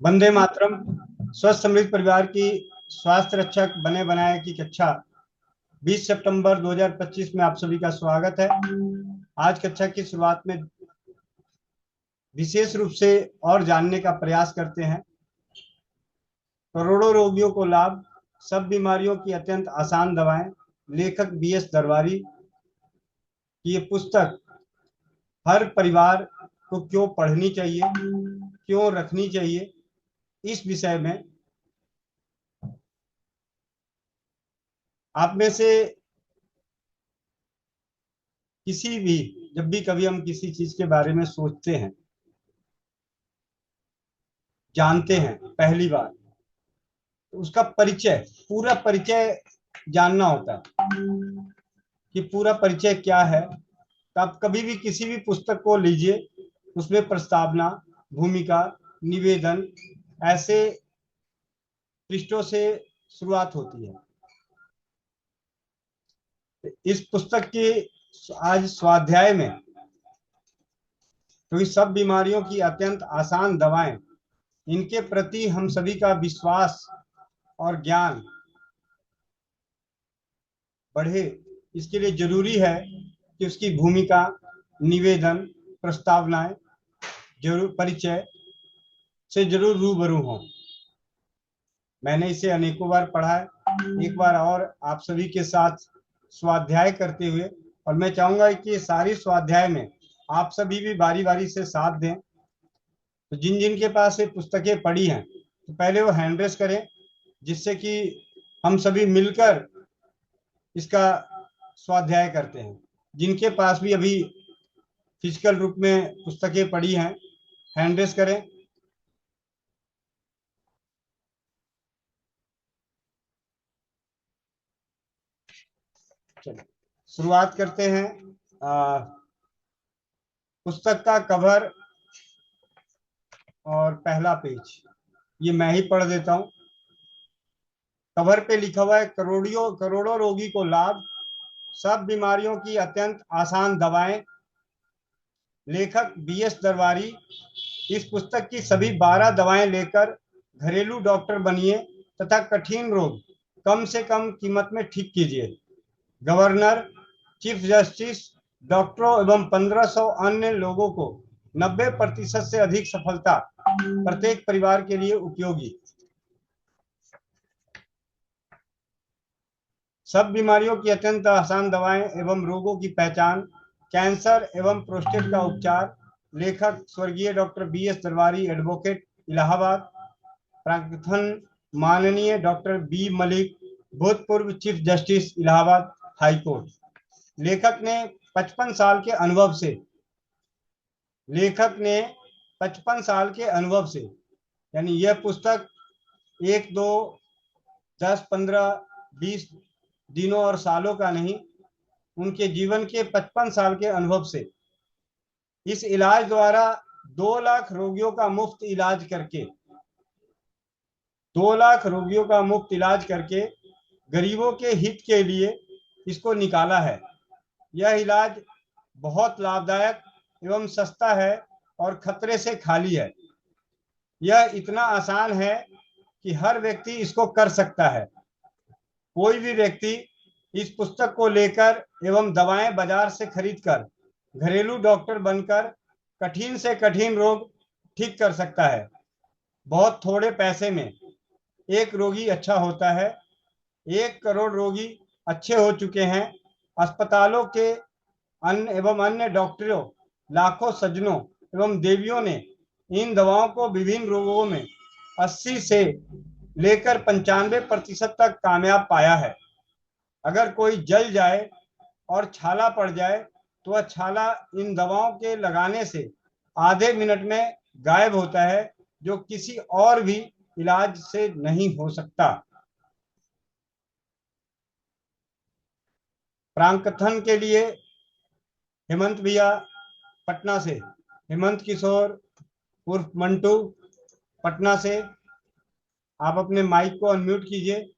वंदे मातरम। स्वस्थ समृद्ध परिवार की स्वास्थ्य रक्षक बने बनाए की कक्षा 20 सितंबर 2025 में आप सभी का स्वागत है। आज कक्षा की शुरुआत में विशेष रूप से और जानने का प्रयास करते हैं। करोड़ों रोगियों को लाभ, सब बीमारियों की अत्यंत आसान दवाएं, लेखक BS दरबारी की ये पुस्तक हर परिवार को क्यों पढ़नी चाहिए, क्यों रखनी चाहिए, इस विषय में आप में से किसी भी, जब भी कभी हम किसी चीज के बारे में सोचते हैं, जानते हैं पहली बार, तो उसका परिचय, पूरा परिचय जानना होता है कि पूरा परिचय क्या है। तो आप कभी भी किसी भी पुस्तक को लीजिए, उसमें प्रस्तावना, भूमिका, निवेदन, ऐसे पृष्ठों से शुरुआत होती है। इस पुस्तक की आज स्वाध्याय में, क्योंकि सब बीमारियों की अत्यंत आसान दवाएं, इनके प्रति हम सभी का विश्वास और ज्ञान बढ़े, इसके लिए जरूरी है कि उसकी भूमिका, निवेदन, प्रस्तावनाएं जरूर परिचय से जरूर रूबरू हों। मैंने इसे अनेकों बार पढ़ा है, एक बार और आप सभी के साथ स्वाध्याय करते हुए, और मैं चाहूंगा कि सारी स्वाध्याय में आप सभी भी बारी बारी से साथ दें। तो जिन जिन के पास ये पुस्तकें पढ़ी हैं, तो पहले वो हैंड रेस करें, जिससे कि हम सभी मिलकर इसका स्वाध्याय करते हैं। जिनके पास भी अभी फिजिकल रूप में पुस्तकें पढ़ी हैं, हैंड रेस करें। चलिए शुरुआत करते हैं। पुस्तक का कवर और पहला पेज ये मैं ही पढ़ देता हूं। कवर पे लिखा हुआ है, करोड़ों करोड़ों रोगी को लाभ, सब बीमारियों की अत्यंत आसान दवाएं, लेखक BS दरबारी। इस पुस्तक की सभी 12 दवाएं लेकर घरेलू डॉक्टर बनिए तथा कठिन रोग कम से कम कीमत में ठीक कीजिए। गवर्नर, चीफ जस्टिस, डॉक्टरों एवं 1500 अन्य लोगों को 90% से अधिक सफलता, प्रत्येक परिवार के लिए उपयोगी। सब बीमारियों की अत्यंत आसान दवाएं एवं रोगों की पहचान, कैंसर एवं प्रोस्टेट का उपचार, लेखक स्वर्गीय डॉक्टर BS दरबारी, एडवोकेट, इलाहाबाद। प्राकथन माननीय डॉक्टर B मलिक, भूतपूर्व chief justice, Allahabad high court. लेखक ने 55 साल के अनुभव से, लेखक ने 55 साल के अनुभव से, यानी यह पुस्तक 1, 2, 10, 15, 20 दिनों और सालों का नहीं, उनके जीवन के 55 साल के अनुभव से इस इलाज द्वारा 2 लाख रोगियों का मुफ्त इलाज करके, 2 लाख रोगियों का मुफ्त इलाज करके गरीबों के हित के लिए इसको निकाला है। यह इलाज बहुत लाभदायक एवं सस्ता है और खतरे से खाली है। यह इतना आसान है कि हर व्यक्ति इसको कर सकता है। कोई भी व्यक्ति इस पुस्तक को लेकर एवं दवाएं बाजार से खरीदकर घरेलू डॉक्टर बनकर कठिन से कठिन रोग ठीक कर सकता है। बहुत थोड़े पैसे में एक रोगी अच्छा होता है। 1 करोड़ रोगी अच्छे हो चुके हैं। अस्पतालों के अन्य डॉक्टरों, लाखों सज्जनों एवं देवियों ने इन दवाओं को विभिन्न रोगों में 80 से लेकर 95% तक कामयाब पाया है। अगर कोई जल जाए और छाला पड़ जाए तो वह छाला इन दवाओं के लगाने से आधे मिनट में गायब होता है, जो किसी और भी इलाज से नहीं हो सकता। प्रांकथन के लिए हेमंत भैया पटना से, हेमंत किशोर उर्फ मंटू पटना से, आप अपने माइक को अनम्यूट कीजिए।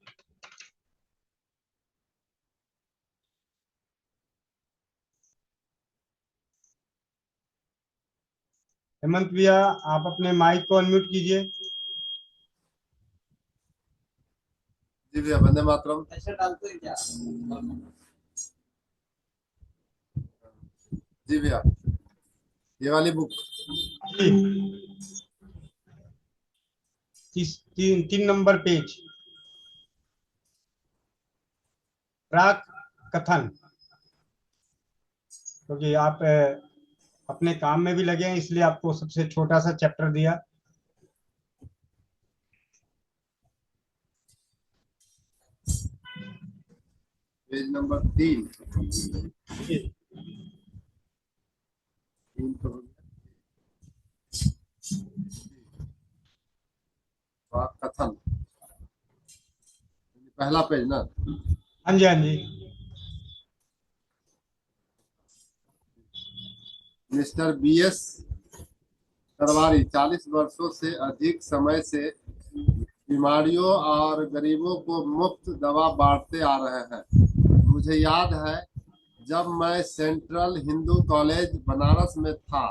हेमंत भैया, आप अपने माइक को अनम्यूट कीजिए। जी भैया, वंदे मातरम। ऐसे डालते हैं क्या? जी भैया, ये वाली बुक। जी, 3 नंबर पेज, प्राक कथन। क्योंकि आप अपने काम में भी लगे हैं, इसलिए आपको सबसे छोटा सा चैप्टर दिया। Page number 3। जी, 3 तो वाक कथन, पहला पेज ना। हाँ जी, हाँ जी। मिस्टर बीएस तरवारी 40 वर्षों से अधिक समय से बीमारियों और गरीबों को मुफ्त दवा बांटते आ रहे हैं। मुझे याद है जब मैं सेंट्रल हिंदू कॉलेज बनारस में था,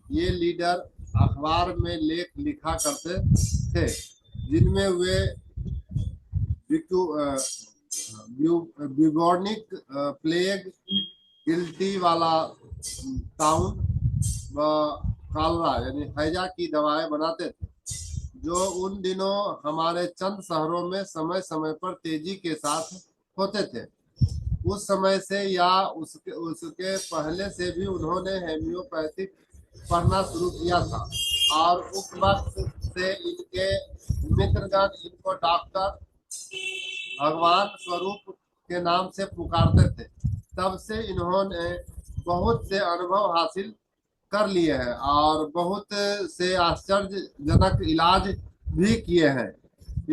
ये लीडर अखबार में लेख लिखा करते थे जिनमें वे ब्यूबोनिक प्लेग, गिल्टी वाला टाउन व कालरा यानी हैजा की दवाएं बनाते थे, जो उन दिनों हमारे चंद शहरों में समय समय पर तेजी के साथ होते थे। उस समय से या उसके उसके पहले से भी उन्होंने हेम्योपैथिक पढ़ना शुरू किया था और उस वक्त से इनके मित्रगण इनको डॉक्टर भगवान स्वरूप के नाम से पुकारते थे। तब से इन्होंने बहुत से अनुभव हासिल कर लिए हैं और बहुत से आश्चर्यजनक इलाज भी किए हैं।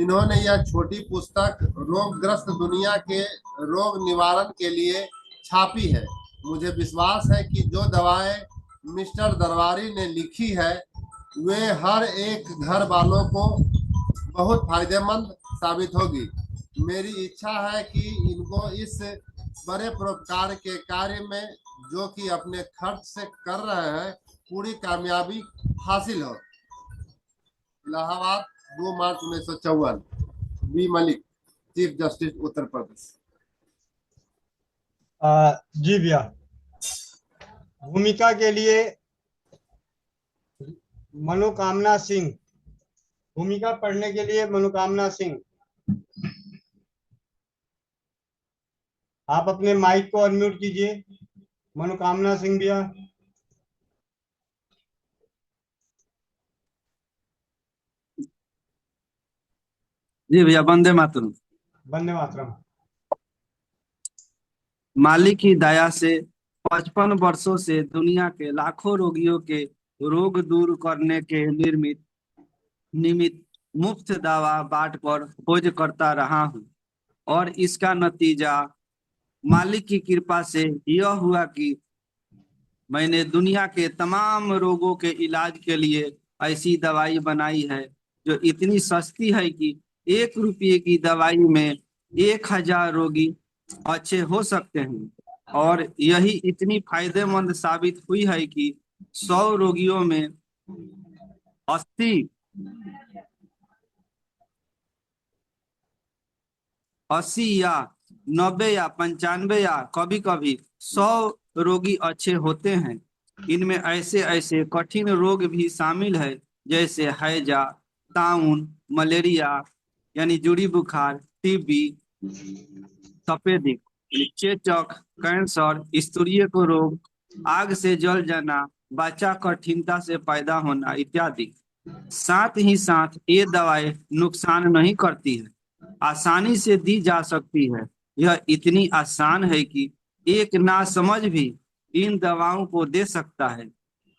इन्होंने यह छोटी पुस्तक रोगग्रस्त दुनिया के रोग निवारण के लिए छापी है। मुझे विश्वास है कि जो दवाएं मिस्टर दरबारी ने लिखी है वे हर एक घर वालों को बहुत फायदेमंद साबित होगी। मेरी इच्छा है कि इनको इस बड़े परोपकार के कार्य में जो कि अपने खर्च से कर रहे हैं पूरी कामयाबी हासिल हो। इलाहाबाद 2 मार्च 1954। B Malik, chief justice Uttar Pradesh. जी भैया, भूमिका के लिए मनोकामना सिंह, भूमिका पढ़ने के लिए मनोकामना सिंह, आप अपने माइक को अनम्यूट कीजिए। मनोकामना सिंह भैया। जी भैया, वंदे मातरम। वंदे मातरम। मालिक की दया से 55 वर्षों से दुनिया के लाखों रोगियों के रोग दूर करने के निमित्त मुफ्त दवा बांटकर खोज करता रहा हूँ, और इसका नतीजा मालिक की कृपा से यह हुआ कि मैंने दुनिया के तमाम रोगों के इलाज के लिए ऐसी दवाई बनाई है जो इतनी सस्ती है कि 1 रुपये की दवाई में 1000 रोगी अच्छे हो सकते हैं, और यही इतनी फायदेमंद साबित हुई है कि 100 रोगियों में 80 80 या 90 या 95 या कभी कभी 100 रोगी अच्छे होते हैं। इनमें ऐसे ऐसे कठिन रोग भी शामिल है जैसे हैजा, ताउन, मलेरिया यानी जुड़ी बुखार, टीबी, तपेदिक, चेचक, कैंसर, स्तूरीय को रोग, आग से जल जाना, बच्चा कठिनता से पैदा होना इत्यादि। साथ ही साथ ये दवाएं नुकसान नहीं करती है, आसानी से दी जा सकती है। यह इतनी आसान है कि एक नासमझ भी इन दवाओं को दे सकता है।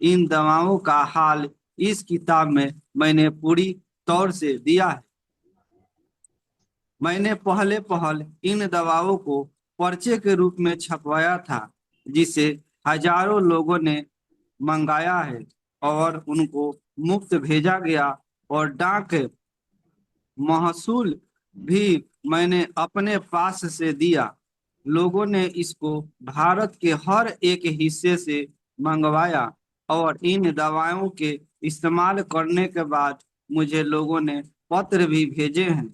इन दवाओं का हाल इस किताब में मैंने पूरी तौर से दिया है। मैंने पहले इन दवाओं को पर्चे के रूप में छपवाया था, जिसे हजारों लोगों ने मंगाया है और उनको मुफ्त भेजा गया, और डाक महसूल भी मैंने अपने पास से दिया। लोगों ने इसको भारत के हर एक हिस्से से मंगवाया। और इन दवाओं के इस्तेमाल करने के बाद मुझे लोगों ने पत्र भी भेजे हैं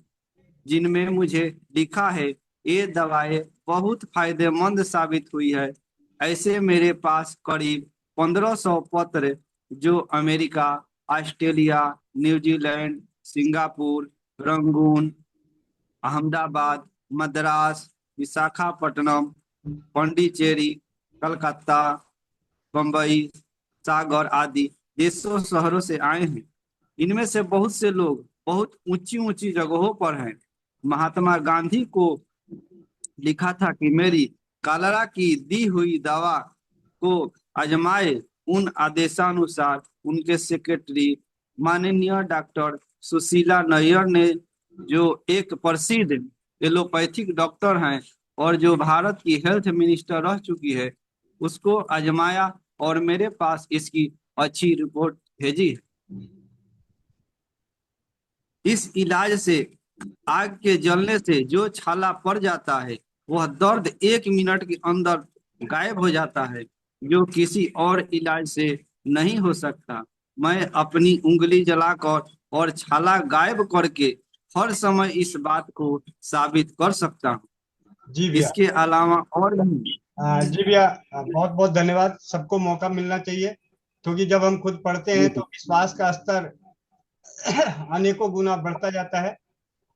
जिनमें मुझे लिखा है ये दवाएं बहुत फायदेमंद साबित हुई है। ऐसे मेरे पास करीब 1500 पत्र जो America, Australia, New Zealand, Singapore, Rangoon, Ahmedabad, Madras, Visakhapatnam, Pondicherry, Calcutta, Bombay, Sagar आदि देशों शहरों से आए हैं। इनमें से बहुत से लोग बहुत ऊंची ऊंची जगहों पर हैं। महात्मा गांधी को लिखा था कि मेरी कलरा की दी हुई दवा को आजमाए। उन आदेशानुसार उनके सेक्रेटरी माननीय डॉक्टर सुशीला नैयर ने, जो एक प्रसिद्ध एलोपैथिक डॉक्टर हैं और जो भारत की हेल्थ मिनिस्टर रह चुकी है, उसको आजमाया और मेरे पास इसकी अच्छी रिपोर्ट भेजी है। इस इलाज से आग के जलने से जो छाला पड़ जाता है वह दर्द 1 मिनट के अंदर गायब हो जाता है, जो किसी और इलाज से नहीं हो सकता। मैं अपनी उंगली जलाकर और छाला गायब करके हर समय इस बात को साबित कर सकता हूँ। जी भैया। इसके अलावा और भी जी भैया, बहुत बहुत धन्यवाद। सबको मौका मिलना चाहिए, क्योंकि जब हम खुद पढ़ते हैं तो विश्वास का स्तर अनेकों गुना बढ़ता जाता है।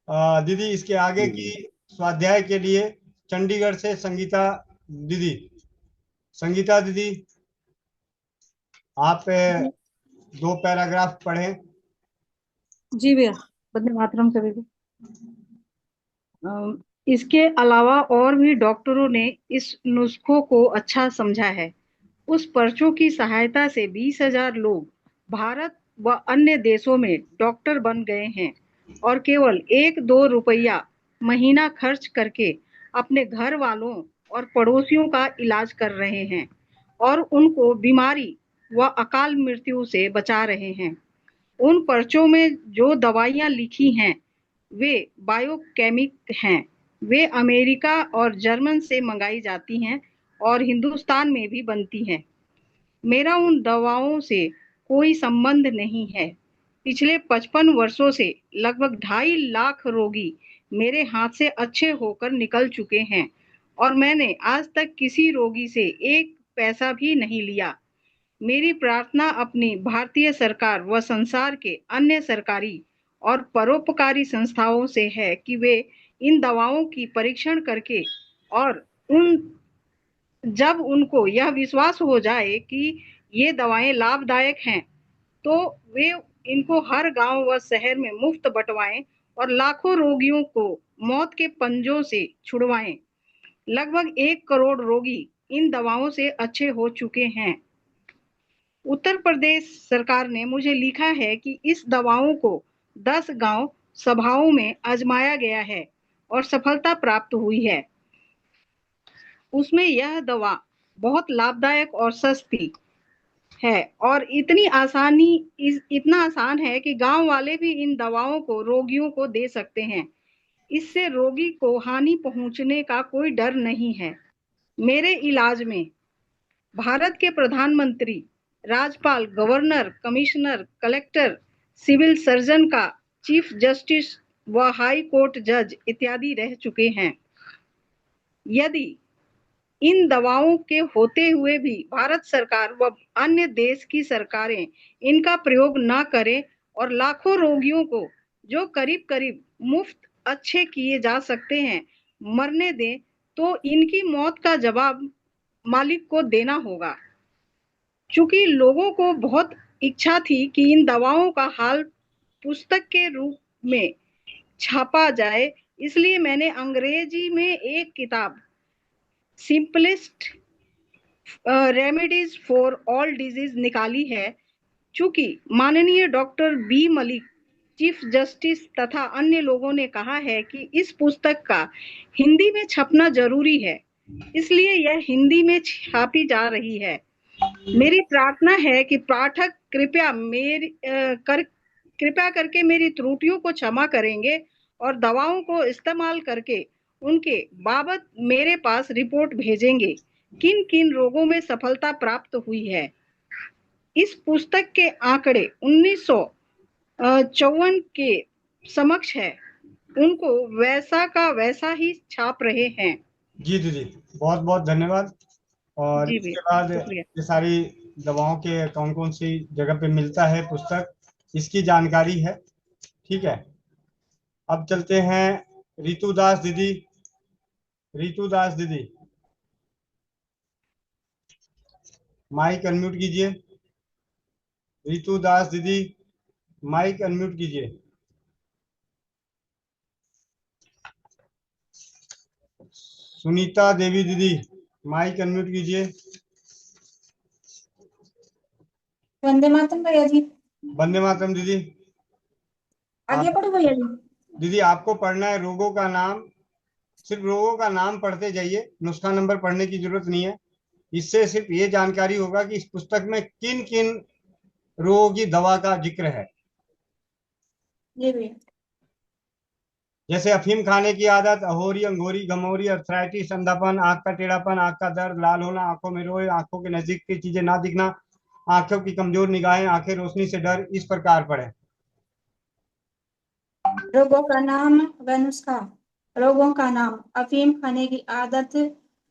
दीदी, इसके आगे की स्वाध्याय के लिए चंडीगढ़ से दीदी संगीता दीदी, आप 2 पैराग्राफ पढ़ें। जी भैया, वंदे मातरम सभी को। इसके अलावा और भी डॉक्टरों ने इस नुस्खों को अच्छा समझा है। उस पर्चों की सहायता से 20,000 लोग भारत व अन्य देशों में डॉक्टर बन गए हैं और केवल 1-2 रुपया महीना खर्च करके अपने घर वालों और पड़ोसियों का इलाज कर रहे हैं और उनको बीमारी व अकाल मृत्यु से बचा रहे हैं। उन पर्चों में जो दवाइयाँ लिखी हैं वे बायोकेमिक हैं। वे अमेरिका और जर्मन से मंगाई जाती हैं और हिंदुस्तान में भी बनती हैं। मेरा उन दवाओं से कोई संबंध नहीं है। पिछले 55 वर्षों से लगभग 2.5 लाख रोगी मेरे हाथ से अच्छे होकर निकल चुके हैं और मैंने आज तक किसी रोगी से 1 पैसा भी नहीं लिया। मेरी प्रार्थना अपनी भारतीय सरकार व संसार के अन्य सरकारी और परोपकारी संस्थाओं से है कि वे इन दवाओं की परीक्षण करके और जब उनको यह विश्वास हो जाए कि ये दवाएं लाभदायक हैं, तो वे इनको हर गांव व शहर में मुफ्त बंटवाएं और लाखों रोगियों को मौत के पंजों से छुड़वाएं। लगभग 1 करोड़ रोगी इन दवाओं से अच्छे हो चुके हैं। उत्तर प्रदेश सरकार ने मुझे लिखा है कि इस दवाओं को 10 गांव सभाओं में आजमाया गया है और सफलता प्राप्त हुई है। उसमें यह दवा बहुत लाभदायक और सस्ती है और इतना आसान है कि गांव वाले भी इन दवाओं को रोगियों को दे सकते हैं। इससे रोगी को हानि पहुंचने का कोई डर नहीं है। मेरे इलाज में भारत के प्रधानमंत्री, राज्यपाल, governor, commissioner, collector, civil surgeon का चीफ जस्टिस व हाई कोर्ट जज इत्यादि रह चुके हैं। यदि इन दवाओं के होते हुए भी भारत सरकार व अन्य देश की सरकारें इनका प्रयोग न करें और लाखों रोगियों को जो करीब करीब मुफ्त अच्छे किए जा सकते हैं मरने दें, तो इनकी मौत का जवाब मालिक को देना होगा। चूंकि लोगों को बहुत इच्छा थी कि इन दवाओं का हाल पुस्तक के रूप में छापा जाए, इसलिए मैंने अंग्रेजी में एक किताब simplest remedies for all disease निकाली है। चूंकि माननीय doctor B Malik, chief justice तथा अन्य लोगों ने कहा है कि इस पुस्तक का हिंदी में छपना जरूरी है, इसलिए यह हिंदी में छापी जा रही है। मेरी प्रार्थना है कि पाठक कृपया करके मेरी त्रुटियों को क्षमा करेंगे और दवाओं को इस्तेमाल करके उनके बाबत मेरे पास रिपोर्ट भेजेंगे किन किन रोगों में सफलता प्राप्त हुई है। इस पुस्तक के आंकड़े 1954 के समक्ष है, उनको वैसा का वैसा ही छाप रहे हैं। जी दीदी, बहुत बहुत धन्यवाद। और जी इसके भैया, बाद शुक्रिया। ये सारी दवाओं के कौन कौन सी जगह पे मिलता है पुस्तक, इसकी जानकारी है। ठीक है, अब चलते हैं रितु दास दीदी। रितु दास दीदी, माइक अनम्यूट कीजिए। रितु दास दीदी, माइक अनम्यूट कीजिए। सुनीता देवी दीदी, माइक अनम्यूट कीजिए। वंदे मातरम भैया जी। वंदे मातरम दीदी। आगे पढ़ो भैया जी। दीदी आपको पढ़ना है रोगों का नाम, सिर्फ रोगों का नाम पढ़ते जाइए, नुस्खा नंबर पढ़ने की जरूरत नहीं है। इससे सिर्फ ये जानकारी होगा कि इस पुस्तक में किन किन रोगों की दवा का जिक्र है। जी भैया। जैसे अफीम खाने की आदत, अहोरी, अंगोरी, गमोरी, अर्थराइटिस, अंधापन, आंख का टेढ़ापन, आंख का दर्द, लाल होना, आंखों में रोए, आंखों के नजदीक की चीजें ना दिखना, आंखों की कमजोर निगाहें, आंखें रोशनी से डर, इस प्रकार पढ़े। रोगों का नाम व नुस्खा। रोगों का नाम: अफीम खाने की आदत,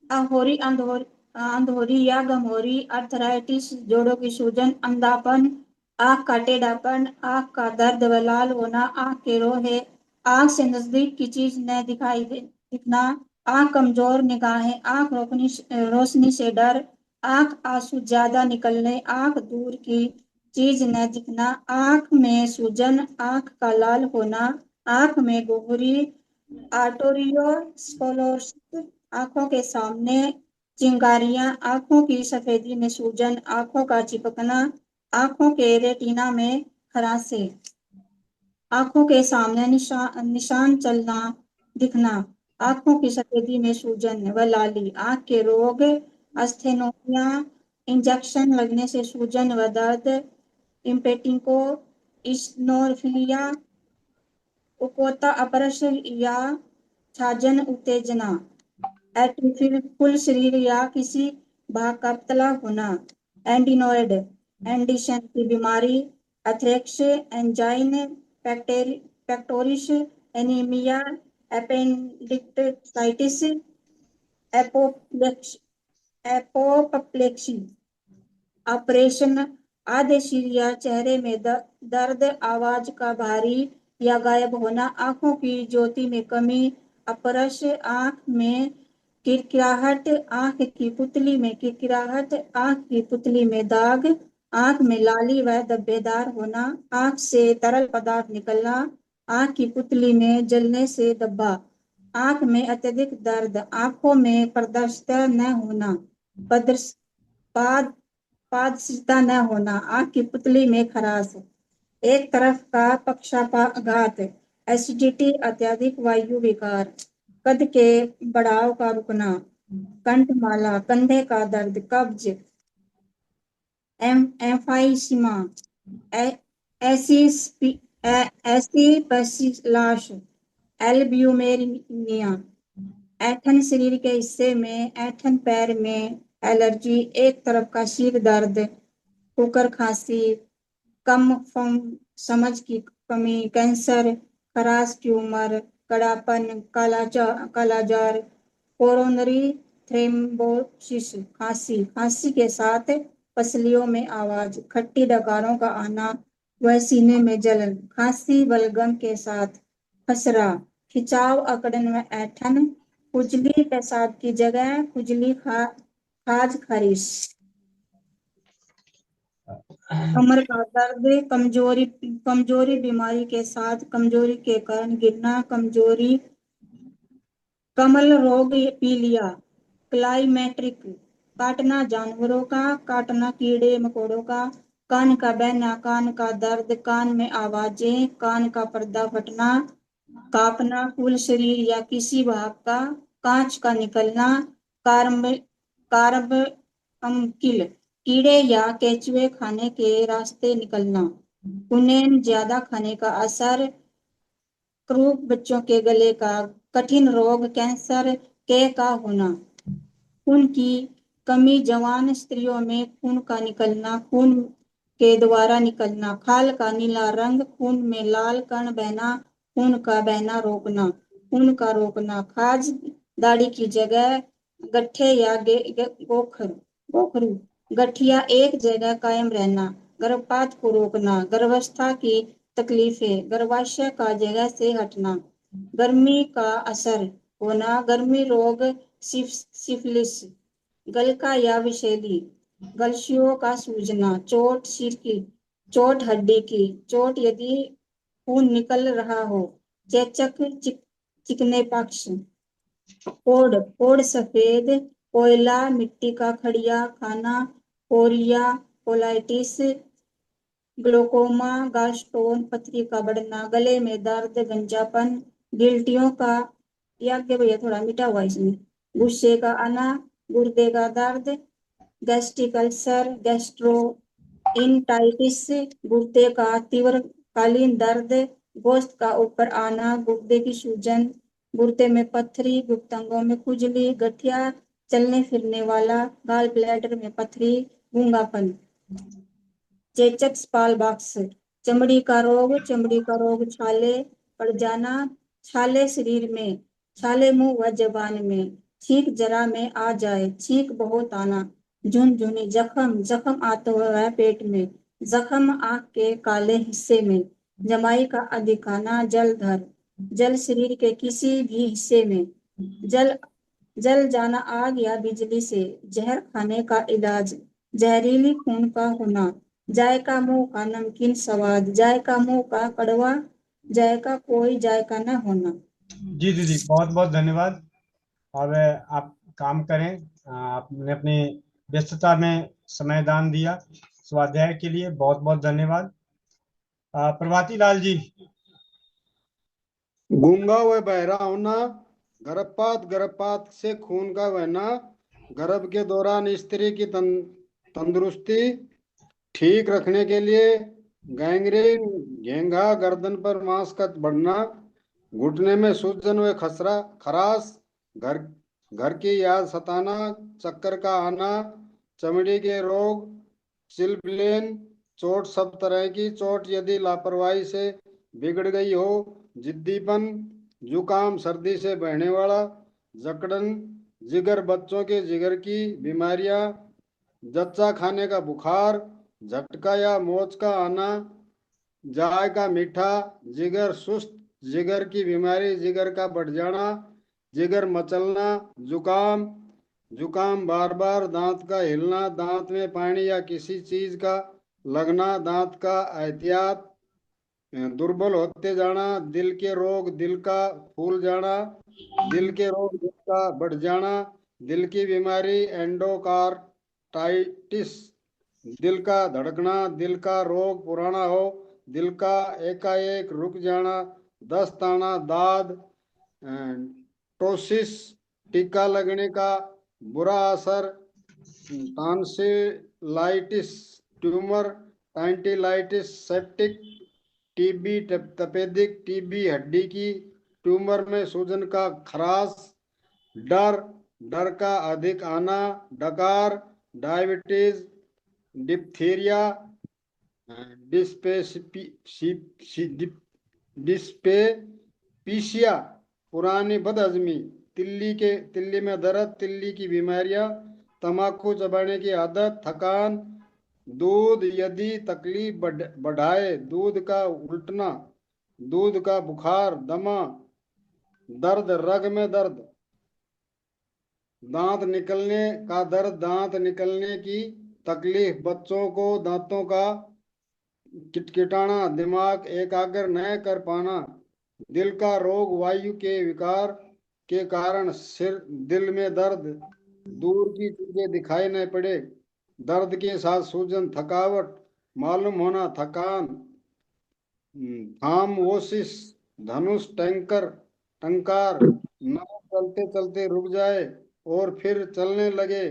अहोरी अंधोरी या गमोरी, अर्थराइटिस जोड़ों की सूजन, अंधापन, आंख का टेढ़ापन, आंख का दर्द व लाल होना, आंख के रोहे, आंख से नजदीक की चीज न दिखना, आंख कमजोर निगाहें, आंख रोशनी से डर, आंख आंसू ज्यादा निकलने, आंख दूर की चीज न दिखना, आंख में सूजन, आंख का लाल होना, आंख में गोहरी, आर्टोरियोस्क्लेरोसिस, आंखों के सामने चिंगारियां, आंखों की सफेदी में सूजन, आंखों का चिपकना, आंखों के रेटिना में खरासे, आंखों के सामने निशान चलना दिखना, आंखों की सफेदी में सूजन व लाली, आंख के रोग, अस्थेनोमिया, इंजेक्शन लगने से सूजन व दर्द, इम्पेटिको, इस्नोफिलिया, उकोता अपरश या छाजन उत्तेजना, एट्रोफी कुल शरीर या किसी भाग का पतला होना, एंडिनोइड एंडिशन की बीमारी, एथ्रेक्स, एंजाइन, पेक्टोरिस, एनीमिया, एपेंडिक्साइटिस, एपोप्लेक्सी, ऑपरेशन, आधे सिर या चेहरे में दर्द, आवाज का भारी या गायब होना, आंखों की ज्योति में कमी, अपरश, आंख में किरकिराहट, आंख की पुतली में किरकिराहट, आंख की पुतली में दाग, आंख में लाली व धब्बेदार होना, आंख से तरल पदार्थ निकलना, आंख की पुतली में जलने से धब्बा, आंख में अत्यधिक दर्द, आंखों में पारदर्शिता न होना, पारदर्शिता न होना, आंख की पुतली में खराश, एक तरफ का पक्षाघात, एसिडिटी, अत्यधिक वायु विकार, कद के बढ़ाव का रुकना, कंठमाला, कंधे का दर्द, कब्ज, एम्फाइसीमा, एसिपसिलाश, एल्ब्यूमेरिया, ऐठन शरीर के हिस्से में, ऐठन पैर में, एलर्जी, एक तरफ का सिर दर्द, कुकर खांसी, कम समझ की कमी, कैंसर, खराश ट्यूमर, कड़ापन, कालाजार, कोरोनरी थ्रोम्बोसिस, खांसी, खांसी के साथ पसलियों में आवाज, खट्टी डकारों का आना व सीने में जलन, खांसी बलगम के साथ खसरा, खिंचाव, अकड़न व ऐठन, खुजली, पेशाब की जगह खुजली, खाज, खरीश, कमर का दर्द, कमजोरी, कमजोरी बीमारी के साथ कमजोरी के कारण गिरना, कमजोरी, कमल रोग, पीलिया, क्लाइमेट्रिक, काटना जानवरों का, काटना कीड़े मकोड़ों का, कान का बहना, कान का दर्द, कान में आवाजें, कान का पर्दा फटना, कांपना, कुल शरीर या किसी भाग का कांच का निकलना, कार्ब अम्किल, कीड़े या केचुए खाने के रास्ते निकलना, कुनेन ज्यादा खाने का असर, क्रूप बच्चों के गले का, कठिन रोग, कैंसर के का होना, खून की कमी, जवान स्त्रियों में खून का निकलना, खून के द्वारा निकलना, खाल का नीला रंग, खून में लाल कण बहना, खून का बहना रोकना, खून का रोकना, खाज दाढ़ी की जगह गट्ठे या गोखरू, गठिया एक जगह कायम रहना, गर्भपात को रोकना, गर्भावस्था की तकलीफें, गर्भाशय का जगह से हटना, गर्मी का असर होना, गर्मी रोग, सिफिलिस, गलका या विषैली, गलशियों का सूजना, चोट सिर की, चोट हड्डी की, चोट यदि खून निकल रहा हो, चेचक, चिकने पक्ष, कोड सफेद, कोयला, मिट्टी का खड़िया खाना, कोरिया, कोलाइटिस, ग्लोकोमा, गॉलस्टोन, पथरी का बढ़ना, गले में दर्द, गंजापन, गिल्टियों का, ये आगे भैया थोड़ा मिटा हुआ इसमें, गुस्से का आना, गुर्दे का दर्द, गैस्ट्रिक अल्सर, गैस्ट्रोइंटाइटिस, गुर्दे का तीव्रकालीन दर्द, गोश्त का ऊपर आना, गुर्दे की सूजन, गुर्दे में पथरी, गुप्तांगों में खुजली, गठिया, चलने फिरने वाला, गॉल ब्लैडर में पथरी, गूंगापन, चेचक, स्पाल बॉक्स, चमड़ी का रोग, छाले पड़ जाना, छाले शरीर में, छाले मुंह व जबान में, छींक जरा में आ जाए, छींक बहुत आना, झुनझुनी, जख्म आता हुआ है पेट में, जख्म आंख के काले हिस्से में, जमाई का अधिक आना, जलधर, जल शरीर के किसी भी हिस्से में, जल जाना आग या बिजली से, जहर खाने का इलाज, जहरीली खून का होना, जायका मुंह का नमकीन स्वाद, जायका मुंह का कड़वा, जायका कोई जायका न होना। जी दीदी, बहुत बहुत धन्यवाद। अब आप काम करें। आपने अपनी व्यस्तता में समय दान दिया। स्वाध्याय के लिए बहुत बहुत धन्यवाद। प्रभाती लाल जी। गूंगा व बहरा होना, गर्भपात से खून का बहना, गर्भ के दौरान स्त्री की तंदुरुस्ती ठीक रखने के लिए, गैंग्रीन, घेंघा, गर्दन पर मांस का बढ़ना, घुटने में सूजन व खराश, घर की याद सताना, चक्कर का आना, चमड़ी के रोग, चिलब्लेन, चोट सब तरह की चोट यदि लापरवाही से बिगड़ गई हो, जिद्दीपन, जुकाम, सर्दी से बहने वाला, जकड़न, जिगर, बच्चों के जिगर की बीमारियां, जच्चा खाने का बुखार, झटका या मोच का आना, जायका मीठा, जिगर सुस्त, जिगर की बीमारी, जिगर का बढ़ जाना, जिगर मचलना, जुकाम बार बार, दांत का हिलना, दांत में पानी या किसी चीज का लगना, दांत का एहतियात, दुर्बल होते जाना, दिल के रोग, दिल का फूल जाना, दिल के रोग, दिल का बढ़ जाना, दिल की बीमारी, एंडोकार्टाइटिस, दिल का धड़कना, दिल का रोग पुराना हो, दिल का एकाएक रुक जाना, दस्त आना, दाद, टोसिस, टीका लगने का बुरा असर, टॉन्सिलाइटिस, ट्यूमर, टाइंटिलाइटिस, सेप्टिक टीबी, तपेदिक टीबी, हड्डी की ट्यूमर में सूजन का खराश, डर का अधिक आना, डकार, डायबिटीज, डिप्थीरिया, डिस्पेपीसिया, पुरानी बदहजमी, तिल्ली में दर्द, तिल्ली की बीमारियां, तंबाकू चबाने की आदत, थकान, दूध यदि तकलीफ बढ़ाए, दूध का उल्टना, दूध का बुखार, दमा, दर्द, रग में दर्द, दांत निकलने का दर्द, दांत निकलने की तकलीफ, बच्चों को दांतों का किटकिटाना, दिमाग एकाग्र न कर पाना, दिल का रोग, वायु के विकार के कारण सिर, दिल में दर्द, दूर की चीजें दिखाई न पड़े, दर्द के साथ सूजन, थकावट मालूम होना, थकान, थामोसिस, धनुष, टंकार, नाक चलते चलते रुक जाए और फिर चलने लगे,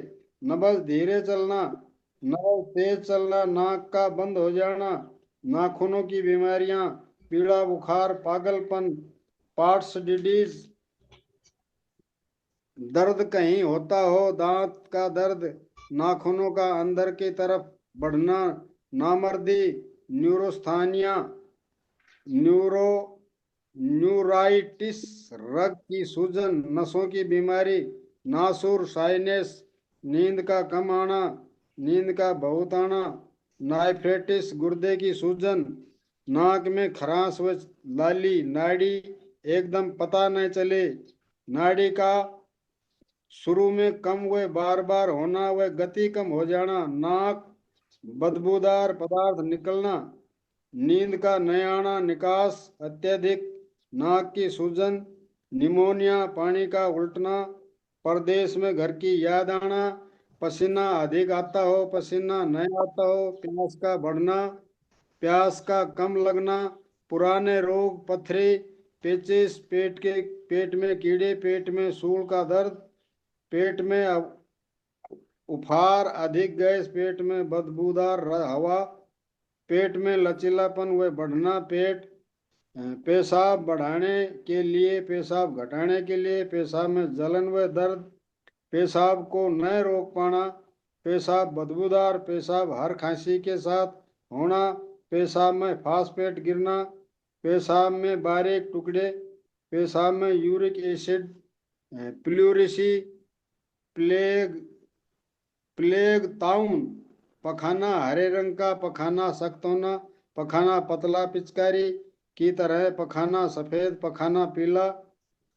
नब्ज धीरे चलना, नब्ज तेज चलना, नाक का बंद हो जाना, नाखूनों की बीमारियां, पीड़ा, बुखार, पागलपन, पार्ट्स डिजीज, दर्द कहीं होता हो, दांत का दर्द, नाखूनों का अंदर की तरफ बढ़ना, नामर्दी, न्यूरोस्थानिया, न्यूराइटिस, रग की सूजन, नसों की बीमारी, नासूर, साइनस, नींद का कम आना, नींद का बहुत आना, नाइफ्रेटिस, गुर्दे की सूजन, नाक में खरांश व लाली, नाड़ी एकदम पता न चले, नाड़ी का शुरू में कम व बार बार होना व गति कम हो जाना, नाक बदबूदार पदार्थ निकलना, नींद का न आना, निकास अत्यधिक, नाक की सूजन, निमोनिया, पानी का उल्टना, परदेश में घर की याद आना, पसीना अधिक आता हो, पसीना न आता हो, प्यास का बढ़ना, प्यास का कम लगना, पुराने रोग, पथरी, पेचिस, पेट में कीड़े, पेट में सूल का दर्द, पेट में उफार, अधिक गैस, पेट में बदबूदार हवा, पेट में लचीलापन व बढ़ना, पेशाब बढ़ाने के लिए, पेशाब घटाने के लिए, पेशाब में जलन व दर्द, पेशाब को न रोक पाना, पेशाब बदबूदार, पेशाब हर खांसी के साथ होना, पेशाब में फास्फेट गिरना, पेशाब में बारीक टुकड़े, पेशाब में यूरिक एसिड, प्लूरिसी, प्लेग ताउन, पखाना हरे रंग का, पखाना सख्त होना, पखाना पतला पिचकारी की तरह, पखाना सफेद, पखाना पीला,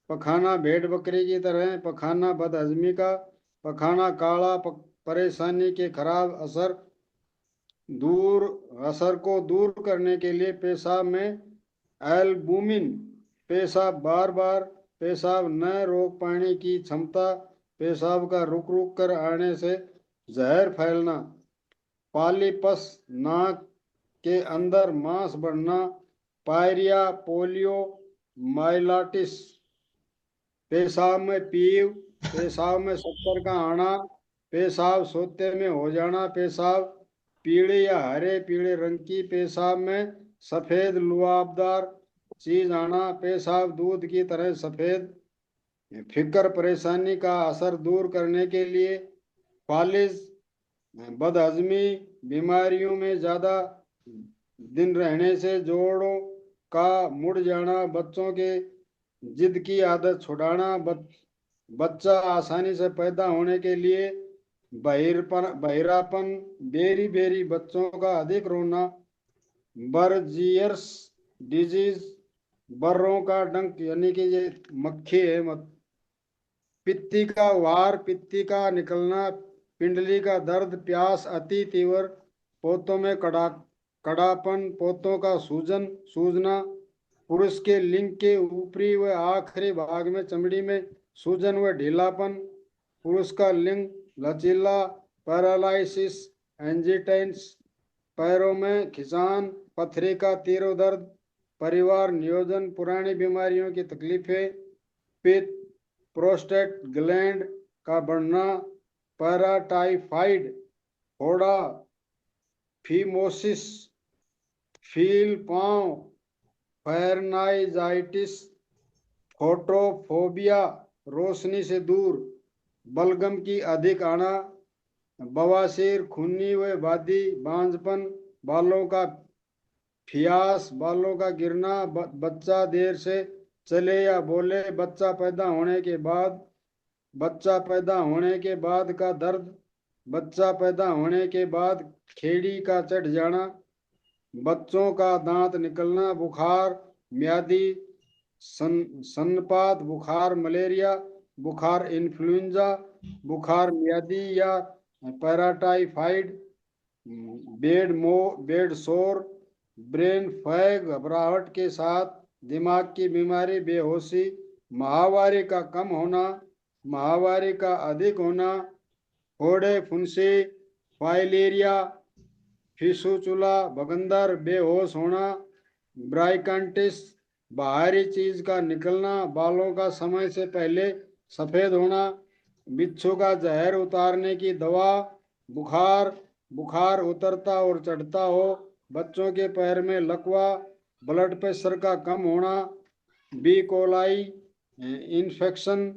पखाना भेड़ बकरी की तरह, पखाना बदहजमी का, पखाना काला, परेशानी के खराब असर को दूर करने के लिए पेशाब में एल्बुमिन, पेशाब बार बार, पेशाब न रोक पाने की क्षमता, पेशाब का रुक रुक कर आने से जहर फैलना, पॉलीपस, नाक के अंदर मांस बढ़ना, पायरिया, पोलियो, माइलाटिस, पेशाब में पीव, पेशाब में शक्कर का आना, पेशाब सोते में हो जाना, पेशाब पीले या हरे पीले रंग की, पेशाब में सफेद लुआबदार चीज आना, पेशाब दूध की तरह सफेद, फिक्र, परेशानी का असर दूर करने के लिए फालिज, बदहजमी, बीमारियों में ज्यादा दिन रहने से जोड़ों का मुड़ जाना, बच्चों के जिद की आदत छुड़ाना, बच्चा आसानी से पैदा होने के लिए बहिरापन, बेरी बेरी, बच्चों का अधिक रोना, बर्जियर्स डिजीज, बर्रों का डंक यानी कि ये मक्खी है, पित्ती का वार, पित्ती का निकलना, पिंडली का दर्द, प्यास अति तीव्र, पोतों में कड़ापन, पोतों का सूजना, पुरुष के लिंग के ऊपरी व आखिरी भाग में चमड़ी में सूजन व ढीलापन, पुरुष का लिंग लचीला, पैरालाइसिस, एंजिटाइन्स, पैरों में खिंचान, पथरी का तीव्र दर्द, परिवार नियोजन, पुरानी बीमारियों की तकलीफें, पित्त, प्रोस्टेट ग्लैंड का बढ़ना, पैराटाइफाइड, फोड़ा, फीमोसिस, फील पांव, फायरनाइजाइटिस, फोटोफोबिया, रोशनी से दूर, बलगम की अधिक आना, बवासीर, खूनी व बादी, बांझपन, बालों का फियास, बालों का गिरना, बच्चा देर से चले या बोले, बच्चा पैदा होने के बाद का दर्द, बच्चा पैदा होने के बाद खेड़ी का चढ़ जाना, बच्चों का दांत निकलना, बुखार, म्यादी, सन्नपात, बुखार, मलेरिया, बुखार, इन्फ्लुएंजा, बुखार म्यादी या पैराटाइफाइड, बेड सोर, ब्रेन फैग, घबराहट के साथ, दिमाग की बीमारी, बेहोशी, माहवारी का कम होना, माहवारी का अधिक होना, फोड़े, फुंसी, फाइलेरिया, फिसुचुला, बगंदर, बेहोश होना, ब्राइकांटिस, बाहरी चीज का निकलना, बालों का समय से पहले सफेद होना, बिच्छू का जहर उतारने की दवा, बुखार उतरता और चढ़ता हो, बच्चों के पैर में लकवा, ब्लड प्रेशर का कम होना, बी कोलाई इन्फेक्शन,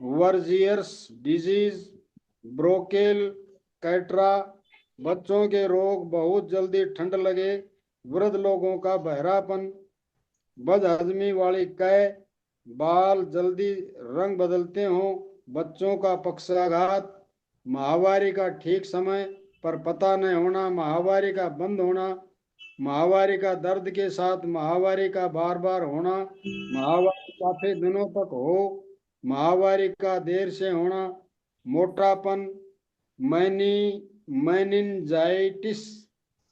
वर्जियर्स डिजीज, ब्रोकेल, कैटरा, बच्चों के रोग, बहुत जल्दी ठंड लगे, वृद्ध लोगों का बहरापन, बदहजमी वाली कै, बाल जल्दी रंग बदलते हों, बच्चों का पक्षाघात, माहवारी का ठीक समय पर पता न होना, माहवारी का बंद होना, माहवारी का दर्द के साथ माहवारी का बार बार होना, माहवारी काफी दिनों तक हो, माहवारी का देर से होना, मोटापन, मेनिंजाइटिस,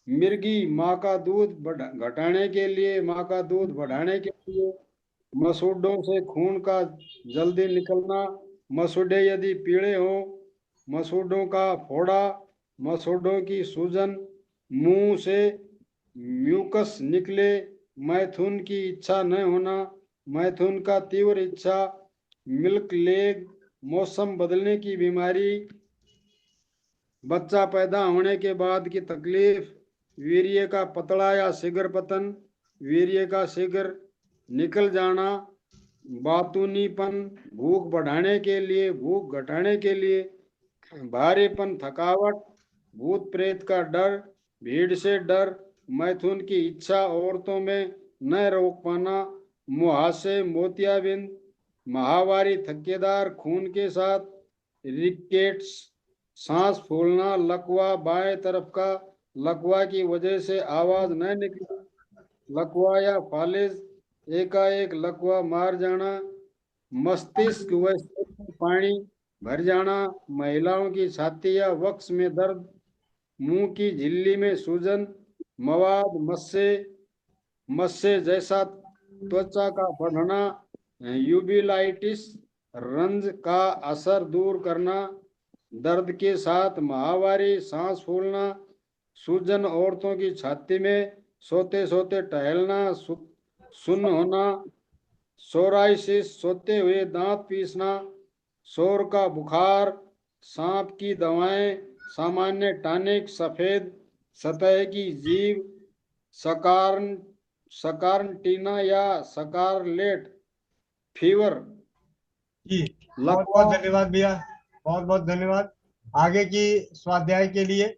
मिर्गी, माँ का दूध घटाने के लिए, माँ का दूध बढ़ाने के लिए, मसूड़ों से खून का जल्दी निकलना, मसूड़े यदि पीले हों, मसूड़ों का फोड़ा, मसूड़ों की सूजन, मुंह से म्यूकस निकले, मैथुन की इच्छा न होना, मैथुन का तीव्र इच्छा, मिल्क लेग, मौसम बदलने की बीमारी, बच्चा पैदा होने के बाद की तकलीफ, वीर्य का पतला या शीघ्र पतन, वीर्य का शीघ्र निकल जाना, बातूनीपन, भूख बढ़ाने के लिए, भूख घटाने के लिए, भारीपन, थकावट, भूत प्रेत का डर, भीड़ से डर, मैथुन की इच्छा, औरतों में न रोक पाना, मुहासे, मोतियाबिंद, माहवारी थकेदार खून के साथ, रिकेट्स, सांस फूलना, लकवा, बाएं तरफ का लकवा की वजह से आवाज न निकली, लकवा या फालिज, एकाएक लकवा मार जाना, मस्तिष्क व सिर में पानी भर जाना, महिलाओं की छाती या वक्ष में दर्द, मुंह की झिल्ली में सूजन, मवाद, मस्से, मस्से जैसा त्वचा का बढ़ना, यूबिलाइटिस, रंज का असर दूर करना, दर्द के साथ माहवारी, सांस फूलना, सूजन, औरतों की छाती में, सोते सोते टहलना, सुन्न होना, सोराइसिस, सोते हुए दांत पीसना, शोर का बुखार, सांप की दवाएं, सामान्य टॉनिक, सफेद सतह की जीभ, सकारन सकारंटीना या सकारलेट फीवर, जी बहुत बहुत धन्यवाद भैया, बहुत बहुत धन्यवाद। आगे की स्वाध्याय के लिए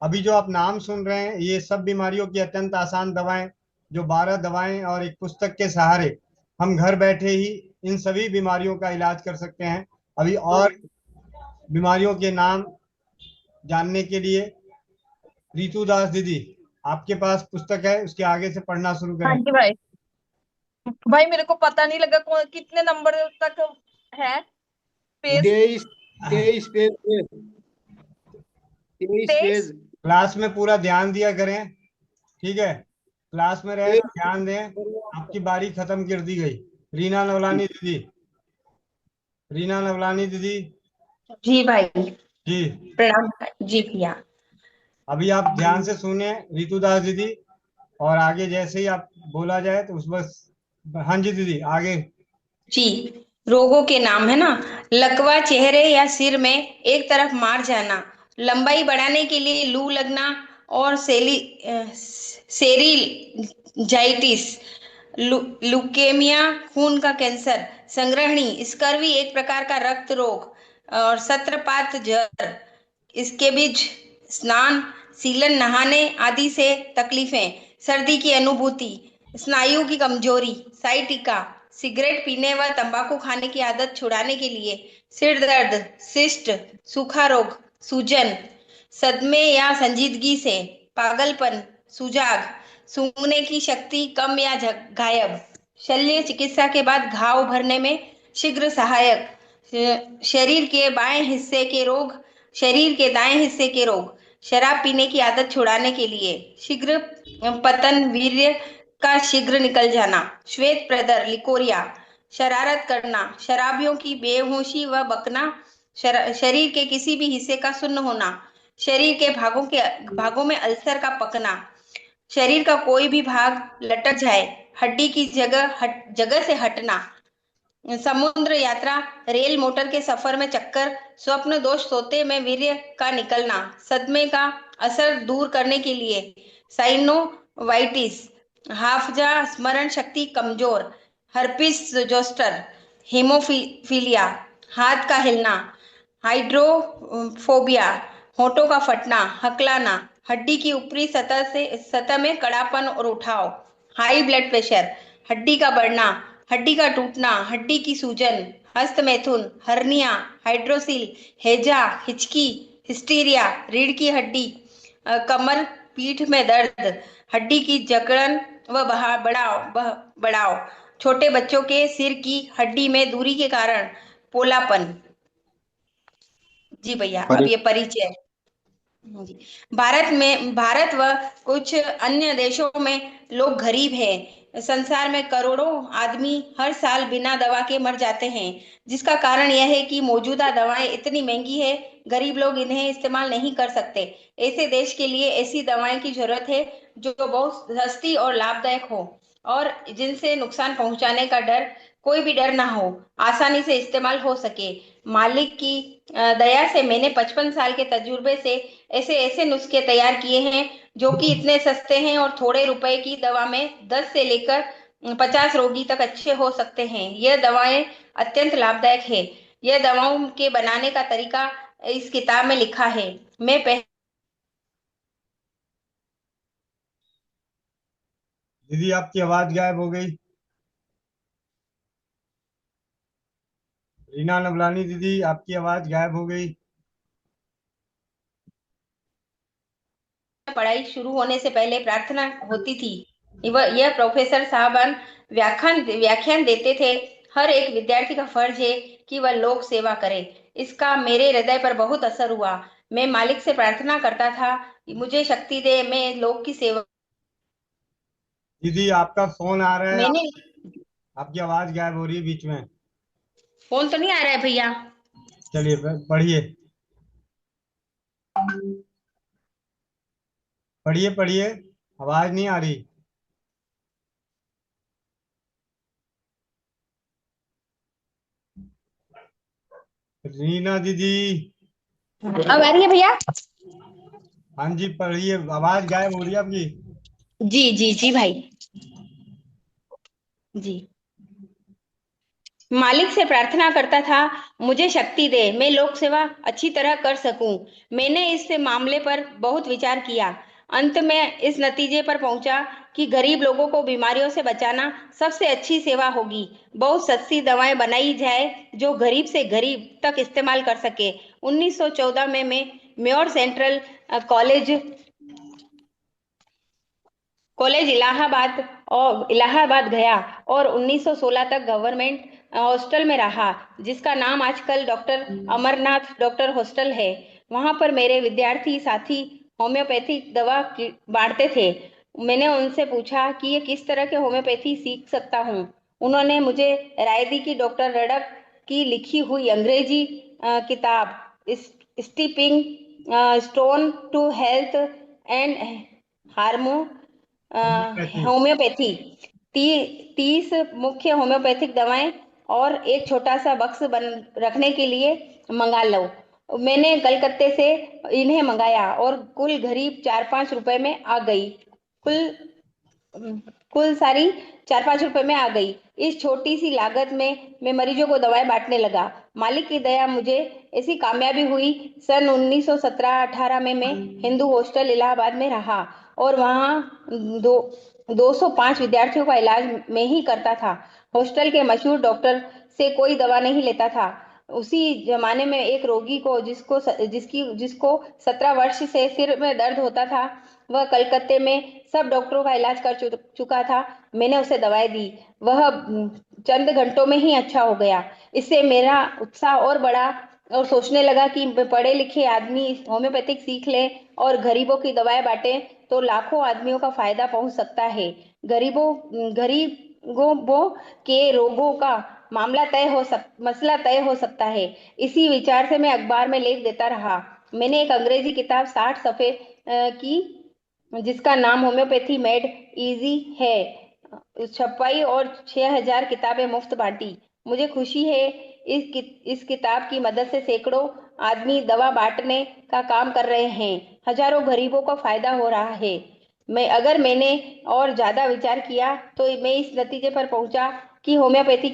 अभी जो आप नाम सुन रहे हैं, ये सब बीमारियों की अत्यंत आसान दवाएं, जो 12 दवाएं और एक पुस्तक के सहारे हम घर बैठे ही इन सभी बीमारियों का इलाज कर सकते हैं। अभी और बीमारियों के नाम जानने के लिए रितु दास दीदी, आपके पास पुस्तक है, उसके आगे से पढ़ना शुरू हाँ करें। जी भाई। भाई मेरे को पता नहीं लगा कितने नंबर तक है पेज। 23 23 page, 23 page. क्लास में पूरा ध्यान दिया करें, ठीक है? क्लास में रहे तो ध्यान दें। आपकी बारी खत्म कर दी गई। रीना नवलानी दीदी, रीना नवलानी दीदी जी भाई, जी, प्रणाम जी भैया। अभी आप ध्यान से सुने रितु दास दीदी, और आगे जैसे ही आप बोला जाए तो उस बस। हाँ जी दीदी, आगे। जी, रोगों के नाम है ना, लकवा चेहरे या सिर में एक तरफ मार जाना, लंबाई बढ़ाने के लिए लू लगना, और सेरीजाइटिस, लुकेमिया खून का कैंसर, संग्रहणी, स्कर्वी एक प्रकार का रक्त रोग, और सत्रपात जर, इसके बीच स्नान, सीलन, नहाने आदि से तकलीफें, सर्दी की अनुभूति, स्नायु की कमजोरी, साइटिका, सिगरेट पीने व तंबाकू खाने की आदत छुड़ाने के लिए, सिर दर्द, सिस्ट, सूखा रोग, सूजन, सदमे या संजीदगी से, पागलपन, सुजाग, सूंघने की शक्ति कम या गायब, शल्य चिकित्सा के बाद घाव भरने में शीघ्र सहायक, शरीर के बाएं हिस्से के रोग, शरीर के दाएं हिस्से के रोग, शराब पीने की आदत छुड़ाने के लिए, शीघ्र पतन, वीर्य का शीघ्र निकल जाना, श्वेत प्रदर, लिकोरिया, शरारत करना, शराबियों की बेहोशी व बकना, शरीर के किसी भी हिस्से का सुन्न होना, शरीर के भागों में अल्सर का पकना, शरीर का कोई भी भाग लटक जाए, हड्डी की जगह से हटना, समुद्र यात्रा, रेल मोटर के सफर में चक्कर, स्वप्न दोष, सोते में वीर्य का निकलना, सदमे का असर दूर करने के लिए, साइनोवाइटिस, हाफजा, स्मरण शक्ति कमजोर, हर्पिस जोस्टर, हेमोफीलिया, हाथ का हिलना, हाइड्रोफोबिया, होठों का फटना, हकलाना, हड्डी की ऊपरी सतह में कड़ापन और उठाव, हाई ब्लड प्रेशर, हड्डी का बढ़ना, हड्डी का टूटना, हड्डी की सूजन, हस्तमैथुन, हर्निया, हाइड्रोसिल, हैजा, हिचकी, हिस्टीरिया, रीढ़ की हड्डी, कमर, पीठ में दर्द, हड्डी की जकड़न व बढ़ाव, छोटे बच्चों के सिर की हड्डी में दूरी के कारण पोलापन। जी भैया, अब ये परिचय। जी, भारत व कुछ अन्य देशों में लोग गरीब हैं। संसार में करोड़ों आदमी हर साल बिना दवा के मर जाते हैं, जिसका कारण यह है कि मौजूदा दवाएं इतनी महंगी है, गरीब लोग इन्हें इस्तेमाल नहीं कर सकते। ऐसे देश के लिए ऐसी दवाएं की जरूरत है जो बहुत सस्ती और लाभदायक हो और जिनसे नुकसान पहुंचाने का कोई भी डर ना हो, आसानी से इस्तेमाल हो सके। मालिक की दया से मैंने 55 साल के तजुर्बे से ऐसे ऐसे नुस्खे तैयार किए हैं जो कि इतने सस्ते हैं और थोड़े रुपए की दवा में 10 से लेकर 50 रोगी तक अच्छे हो सकते हैं। यह दवाएं अत्यंत लाभदायक है। यह दवाओं के बनाने का तरीका इस किताब में लिखा है। मैं दीदी आपकी आवाज गायब हो गई। रीना नवलानी दीदी आपकी आवाज गायब हो गई। पढ़ाई शुरू होने से पहले प्रार्थना होती थी। यह प्रोफेसर साहबान व्याख्यान देते थे। हर एक विद्यार्थी का फर्ज है कि वह लोक सेवा करे। इसका मेरे हृदय पर बहुत असर हुआ। मैं मालिक से प्रार्थना करता था, मुझे शक्ति दे, मैं लोक की सेवा। दीदी आपका फोन आ रहा है, मैंने आपकी आवाज गायब हो रही है बीच में। फोन तो नहीं आ रहा है भैया। चलिए पढ़िए पढ़िए पढ़िए, आवाज नहीं आ रही। रीना दीदी। अब आ रही है भैया? हाँ जी पढ़िए, आवाज गायब हो रही है आपकी। जी जी जी भाई जी। मालिक से प्रार्थना करता था, मुझे शक्ति दे, मैं लोक सेवा अच्छी तरह कर सकूं। मैंने इस मामले पर बहुत विचार किया। अंत में इस नतीजे पर पहुंचा कि गरीब लोगों को बीमारियों से बचाना सबसे अच्छी सेवा होगी। बहुत सस्ती दवाएं बनाई जाए जो गरीब से गरीब तक इस्तेमाल कर सके। 1914 में मैं मेयर सेंट्रल कॉलेज इलाहाबाद गया और 1916 तक गवर्नमेंट हॉस्टल में रहा, जिसका नाम आजकल डॉक्टर अमरनाथ डॉक्टर हॉस्टल है। वहां पर मेरे विद्यार्थी साथी होम्योपैथिक दवा बांटते थे। मैंने उनसे पूछा कि ये किस तरह के होम्योपैथी सीख सकता हूँ। उन्होंने मुझे राय दी कि डॉक्टर रडक की लिखी हुई अंग्रेजी किताब stepping stone to health and हार्मो होम्योपैथी 30 मुख्य होम्योपैथिक दवाएं और एक छोटा सा बक्स रखने के लिए मंगा लो। मैंने कलकत्ते से इन्हें मंगाया और कुल करीब 4-5 रुपए में आ गई। कुल सारी 4-5 रुपए में आ गई। इस छोटी सी लागत में मैं मरीजों को दवाएं बांटने लगा। मालिक की दया मुझे ऐसी कामयाबी हुई। सन 1917-18 में मैं हिंदू हॉस्टल इलाहाबाद में रहा और वहाँ 205 विद्यार्थियों का इलाज मैं ही करता था। हॉस्टल के मशहूर डॉक्टर से कोई दवा नहीं लेता था। उसी जमाने में एक रोगी को जिसको 17 वर्ष से सिर में दर्द होता था, वह कलकत्ते में सब डॉक्टरों का इलाज कर चुका था। मैंने उसे दवाई दी, वह चंद घंटों में ही अच्छा हो गया। इससे मेरा उत्साह और बढ़ा और सोचने लगा कि पढ़े लिखे आदमी होम्योपैथिक सीख ले और गरीबों की दवाएं बांटे तो लाखों आदमियों का फायदा पहुंच सकता है। गरीबों के रोगों का मसला तय हो सकता है। इसी विचार से मैं अखबार में लेख देता रहा। मैंने एक अंग्रेजी किताब 60 सफ़े की जिसका नाम होम्योपैथी मेड इजी है छपाई और 6000 किताबें मुफ्त बांटी। मुझे खुशी है इस किताब की मदद से सैकड़ों आदमी दवा बांटने का काम कर रहे हैं। हजारों गरीबों को फायदा हो रहा है। अगर मैंने और ज्यादा विचार किया तो मैं इस नतीजे पर पहुंचा कि होम्योपैथी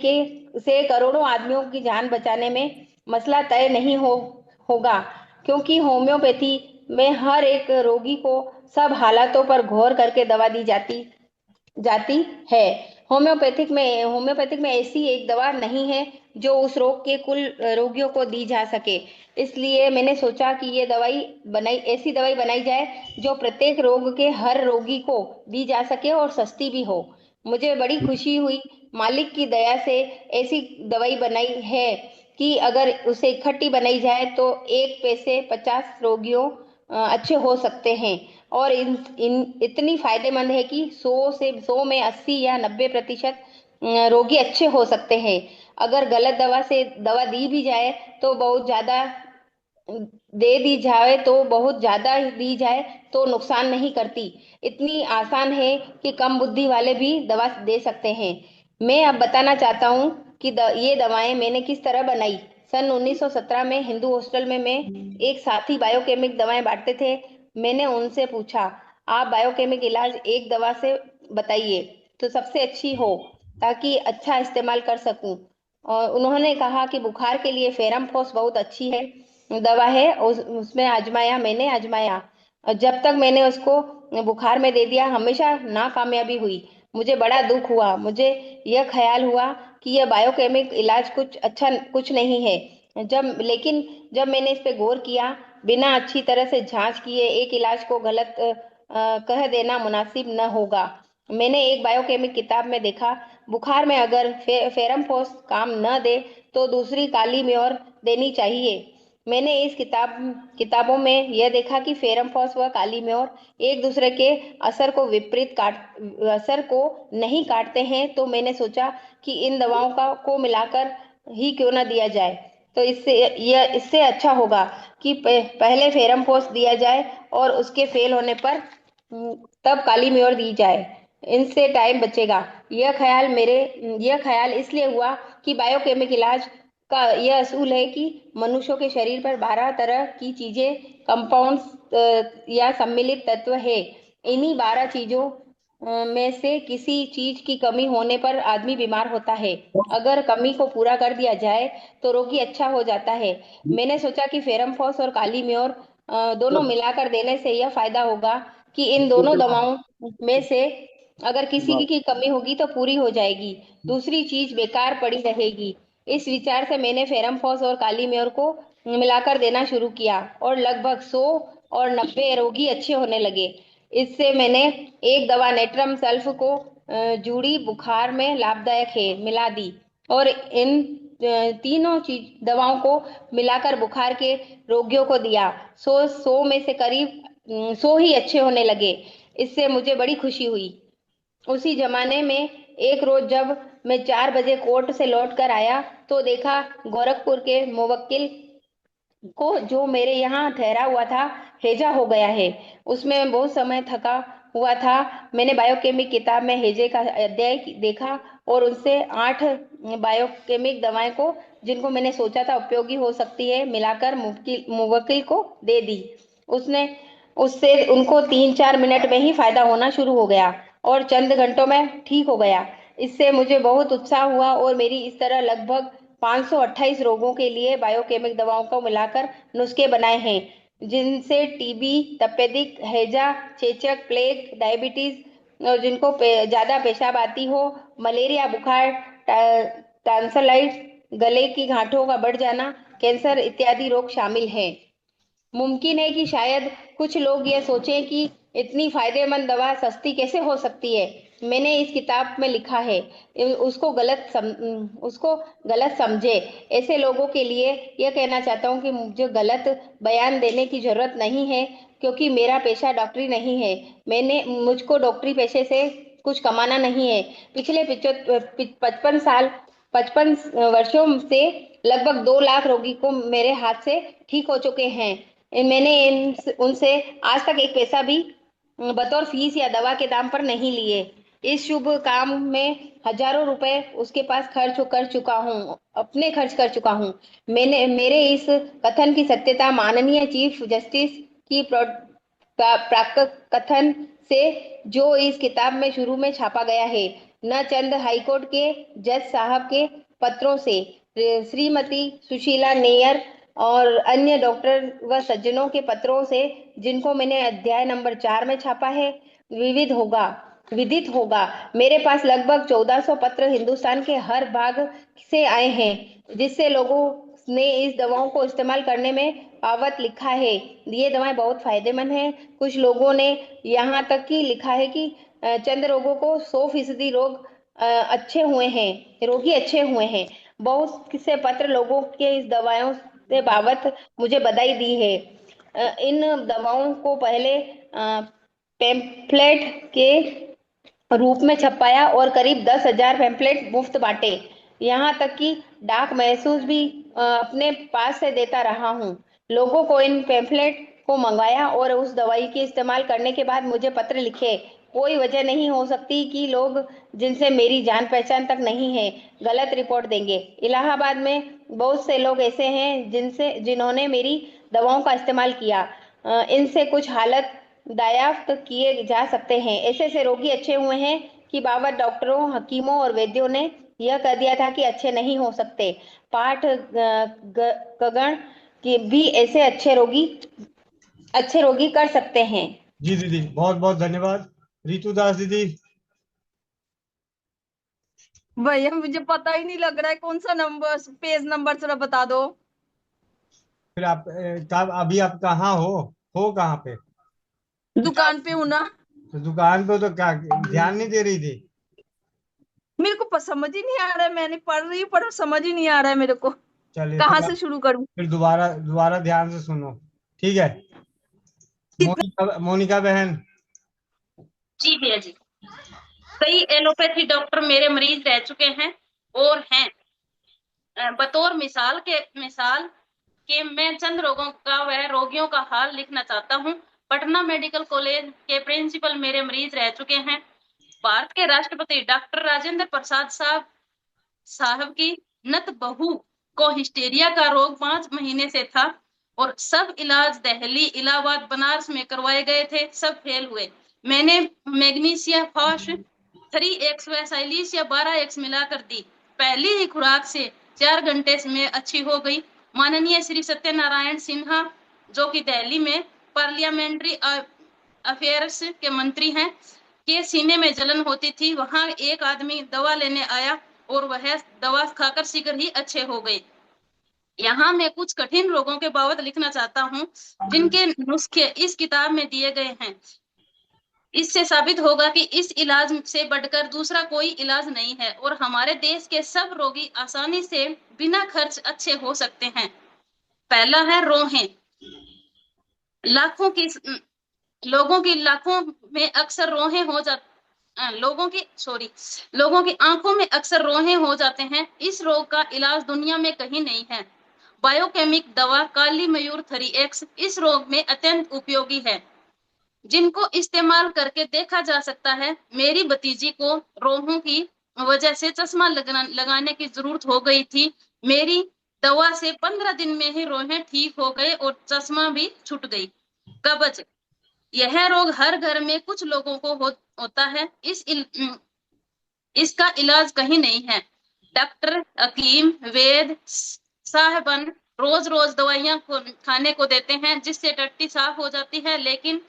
से करोड़ों आदमियों की जान बचाने में मसला तय नहीं होगा, क्योंकि होम्योपैथी में हर एक रोगी को सब हालातों पर गौर करके दवा दी जाती है। होम्योपैथिक में ऐसी एक दवा नहीं है जो उस रोग के कुल रोगियों को दी जा सके। इसलिए मैंने सोचा कि ये ऐसी दवाई बनाई जाए जो प्रत्येक रोग के हर रोगी को दी जा सके और सस्ती भी हो। मुझे बड़ी खुशी हुई, मालिक की दया से ऐसी दवाई बनाई है कि अगर उसे इकट्ठी बनाई जाए तो एक पैसे 50 रोगियों अच्छे हो सकते हैं। और इतनी फायदेमंद है कि 100 में 80 या 90% रोगी अच्छे हो सकते हैं। अगर गलत दवा दी भी जाए तो बहुत ज्यादा दी जाए तो नुकसान नहीं करती। इतनी आसान है कि कम बुद्धि वाले भी दवा दे सकते हैं। मैं अब बताना चाहता हूँ कि ये दवाएं मैंने किस तरह बनाई। सन 1917 में हिंदू हॉस्टल में मैं एक साथी बायोकेमिक दवाएं बांटते थे। मैंने उनसे पूछा, आप बायोकेमिक इलाज एक दवा से बताइए तो सबसे अच्छी हो, ताकि अच्छा इस्तेमाल कर सकूं। और उन्होंने कहा कि बुखार के लिए फेरमफोस बहुत अच्छी दवा है। उसमें मैंने आजमाया। और जब तक मैंने उसको बुखार में दे दिया, हमेशा नाकामयाबी हुई। मुझे बड़ा दुख हुआ। मुझे यह ख्याल हुआ कि यह बायोकेमिक इलाज कुछ नहीं है। लेकिन जब मैंने इस पे गौर किया, बिना अच्छी तरह से जांच किए एक इलाज को गलत कह देना मुनासिब न होगा। मैंने एक बायोकेमिक किताब में देखा, बुखार में अगर फेरमफोस काम न दे तो दूसरी काली म्योर देनी चाहिए। मैंने इस किताबों में यह देखा कि फेरमफोस व काली म्योर एक दूसरे के असर को नहीं काटते हैं। तो मैंने सोचा कि इन दवाओं को मिलाकर ही क्यों न दिया जाए। तो इससे अच्छा होगा कि पहले फेरमफोस दिया जाए और उसके फेल होने पर तब काली म्योर दी जाए। इनसे टाइम बचेगा। यह ख्याल इसलिए हुआ कि बायोकेमिक इलाज का यह असूल है कि मनुष्यों के शरीर पर 12 तरह की चीजें, कंपाउंड्स या सम्मिलित तत्व है। इन्हीं 12 चीजों में से किसी चीज की कमी होने पर आदमी बीमार होता है। अगर कमी को पूरा कर दिया जाए तो रोगी अच्छा हो जाता है। मैंने सोचा कि फेरमफोस और काली म्योर दोनों मिलाकर देने से यह फायदा होगा कि इन दोनों दवाओं में से अगर किसी की कमी होगी तो पूरी हो जाएगी, दूसरी चीज बेकार पड़ी रहेगी। इस विचार से मैंने फेरमफोस और काली म्योर को मिलाकर देना शुरू किया और लगभग 100 और 90 रोगी अच्छे होने लगे। इससे मैंने एक दवा नेट्रम सल्फ को जूड़ी बुखार में लाभदायक है मिला दी और इन तीनों दवाओं को मिलाकर बुखार के रोगियों को दिया। 100 में से करीब 100 ही अच्छे होने लगे। इससे मुझे बड़ी खुशी हुई। उसी जमाने में एक रोज जब मैं 4 बजे कोर्ट से लौट कर आया तो देखा गोरखपुर के मुवक्किल को, जो मेरे यहाँ ठहरा हुआ था, हैजा हो गया है। उसमें बहुत समय थका हुआ था। मैंने बायोकेमिक किताब में हैजे का अध्याय देखा और उनसे 8 बायोकेमिक दवाएं को, जिनको मैंने सोचा था उपयोगी हो सकती है, मिलाकर मुवक्किल को दे दी। उससे उनको 3-4 मिनट में ही फायदा होना शुरू हो गया और चंद घंटों में ठीक हो गया। इससे मुझे बहुत उत्साह हुआ और मेरी इस तरह लगभग 528 रोगों के लिए बायोकेमिक दवाओं को मिलाकर नुस्खे बनाए हैं, जिनसे टीबी, तपेदिक, हैजा, चेचक, प्लेग, डायबिटीज और जिनको ज्यादा पेशाब आती हो, मलेरिया, बुखार, टांसलाइट, गले की गांठों का बढ़ जाना, कैंसर इत्यादि रोग शामिल हैं। मुमकिन है कि शायद कुछ लोग ये सोचें कि इतनी फायदेमंद दवा सस्ती कैसे हो सकती है। मैंने इस किताब में लिखा है, उसको गलत समझे। ऐसे लोगों के लिए यह कहना चाहता हूँ कि मुझे गलत बयान देने की जरूरत नहीं है, क्योंकि मेरा पेशा डॉक्टरी नहीं है। मुझको डॉक्टरी पेशे से कुछ कमाना नहीं है। पिछले 55 वर्षों से लगभग 2 लाख रोगी को मेरे हाथ से ठीक हो चुके हैं। मैंने उनसे आज तक एक पैसा भी बतौर फीस या दवा के दाम पर नहीं लिए। इस शुभ काम में हजारों रुपए उसके पास अपने खर्च कर चुका हूँ। मेरे इस कथन की सत्यता माननीय चीफ जस्टिस की प्राक कथन से, जो इस किताब में शुरू में छापा गया है, न चंद हाईकोर्ट के जज साहब के पत्रों से, श्रीमती सुशीला नेयर और अन्य डॉक्टर व सज्जनों के पत्रों से, जिनको मैंने अध्याय नंबर 4 में छापा है, विदित होगा। मेरे पास लगभग 1400 पत्र हिंदुस्तान के हर भाग से आए हैं, जिससे लोगों ने इस दवाओं को इस्तेमाल करने में पावत लिखा है। ये दवाएं बहुत फायदेमंद हैं। कुछ लोगों ने यहाँ तक कि लिखा है कि चंद रोगों को 100% रोगी अच्छे हुए हैं। बहुत से पत्र लोगों के इस दवाओं से बाबत मुझे बधाई दी है। इन दवाओं को पहले पेम्फलेट के रूप में छपाया और करीब 10,000 पेम्फलेट मुफ्त बांटे। यहाँ तक कि डाक महसूस भी अपने पास से देता रहा हूँ। लोगों को इन पेम्फलेट को मंगाया और उस दवाई के इस्तेमाल करने के बाद मुझे पत्र लिखे। कोई वजह नहीं हो सकती कि लोग जिनसे मेरी जान पहचान तक नहीं है गलत रिपोर्ट देंगे। इलाहाबाद में बहुत से लोग ऐसे हैं जिन्होंने मेरी दवाओं का इस्तेमाल किया। इनसे कुछ हालत दयाफ्त किए जा सकते हैं। ऐसे रोगी अच्छे हुए हैं कि बाबा डॉक्टरों, हकीमों और वैद्यों ने यह कह दिया था कि अच्छे नहीं हो सकते। पाठ गगन के भी ऐसे अच्छे रोगी कर सकते हैं। जी दीदी, बहुत बहुत धन्यवाद। रितु दास दीदी। भैया मुझे पता ही नहीं लग रहा है कौन सा नंबर, पेज नंबर जरा बता दो। फिर आप अभी आप कहाँ हो कहाँ पे? दुकान पे हूं ना। तो दुकान पे तो क्या ध्यान नहीं दे रही थी? मेरे को समझ ही नहीं आ रहा है, मैंने पढ़ रही हूँ पर समझ ही नहीं आ रहा है मेरे को चलिए कहाँ से शुरू करूं। फिर दोबारा ध्यान से सुनो, ठीक है? मोनिका बहन। जी भैया जी, कई एलोपैथी डॉक्टर मेरे मरीज रह चुके हैं और हैं। बतौर मिसाल के मैं चंद रोगों का व रोगियों का हाल लिखना चाहता हूँ। पटना मेडिकल कॉलेज के प्रिंसिपल मेरे मरीज रह चुके हैं। भारत के राष्ट्रपति डॉक्टर राजेंद्र प्रसाद साहब की नत बहू को हिस्टीरिया का रोग 5 महीने से था और सब इलाज दिल्ली, इलाहाबाद, बनारस में करवाए गए थे, सब फेल हुए। मैंने मैग्नीशिया फॉस 3x व साइलिसिया 12x मिलाकर दी। पहली ही खुराक से 4 घंटे में अच्छी हो गई। माननीय श्री सत्यनारायण सिन्हा, जो कि दिल्ली में पार्लियामेंट्री अफेयर्स के मंत्री हैं, के सीने में जलन होती थी। वहां एक आदमी दवा लेने आया और वह दवा खाकर शीघ्र ही अच्छे हो गए। यहाँ मैं कुछ कठिन रोगों के बाबत लिखना चाहता हूँ, जिनके नुस्खे इस किताब में दिए गए हैं। इससे साबित होगा कि इस इलाज से बढ़कर दूसरा कोई इलाज नहीं है और हमारे देश के सब रोगी आसानी से बिना खर्च अच्छे हो सकते हैं। पहला है रोहें। लोगों में अक्सर रोहें हो जाती लोगों की आंखों में अक्सर रोहें हो जाते हैं। इस रोग का इलाज दुनिया में कहीं नहीं है। बायोकेमिक दवा काली मयूर 3x इस रोग में अत्यंत उपयोगी है, जिनको इस्तेमाल करके देखा जा सकता है। मेरी भतीजी को रोहों की वजह से चश्मा लगाने की जरूरत हो गई थी। मेरी दवा से 15 दिन में ही रोहें ठीक हो गए और चश्मा भी छूट गई। कब्ज, यह रोग हर घर में कुछ लोगों को होता है। इसका इलाज कहीं नहीं है। डॉक्टर, हकीम, वैद्य साहबन रोज दवाइयां खाने को देते हैं, जिससे टट्टी साफ हो जाती है, लेकिन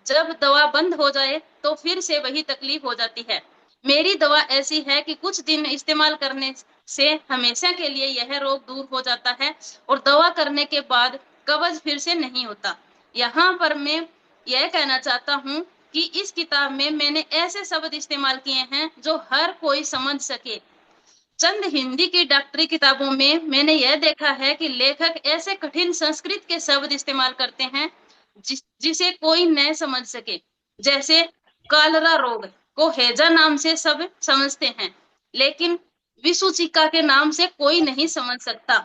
जब दवा बंद हो जाए तो फिर से वही तकलीफ हो जाती है। मेरी दवा ऐसी है कि कुछ दिन इस्तेमाल करने से हमेशा के लिए यह रोग दूर हो जाता है और दवा करने के बाद कब्ज फिर से नहीं होता। यहाँ पर मैं यह कहना चाहता हूँ कि इस किताब में मैंने ऐसे शब्द इस्तेमाल किए हैं जो हर कोई समझ सके। चंद हिंदी की डॉक्टरी किताबों में मैंने यह देखा है कि लेखक ऐसे कठिन संस्कृत के शब्द इस्तेमाल करते हैं जिसे कोई न समझ सके। जैसे कालरा रोग को हैजा नाम से सब समझते हैं, लेकिन विसूचिका के नाम से कोई नहीं समझ सकता।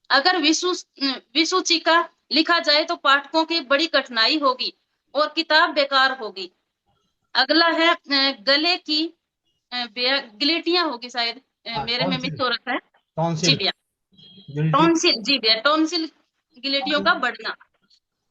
अगर विसूचिका लिखा जाए तो पाठकों की बड़ी कठिनाई होगी और किताब बेकार होगी। अगला है गले की गिलेटियां होगी शायद, मेरे में मिस हो रखा है। जी भैया, टॉन्सिल। जी भैया, टॉन्सिल गिलेटियों का बढ़ना।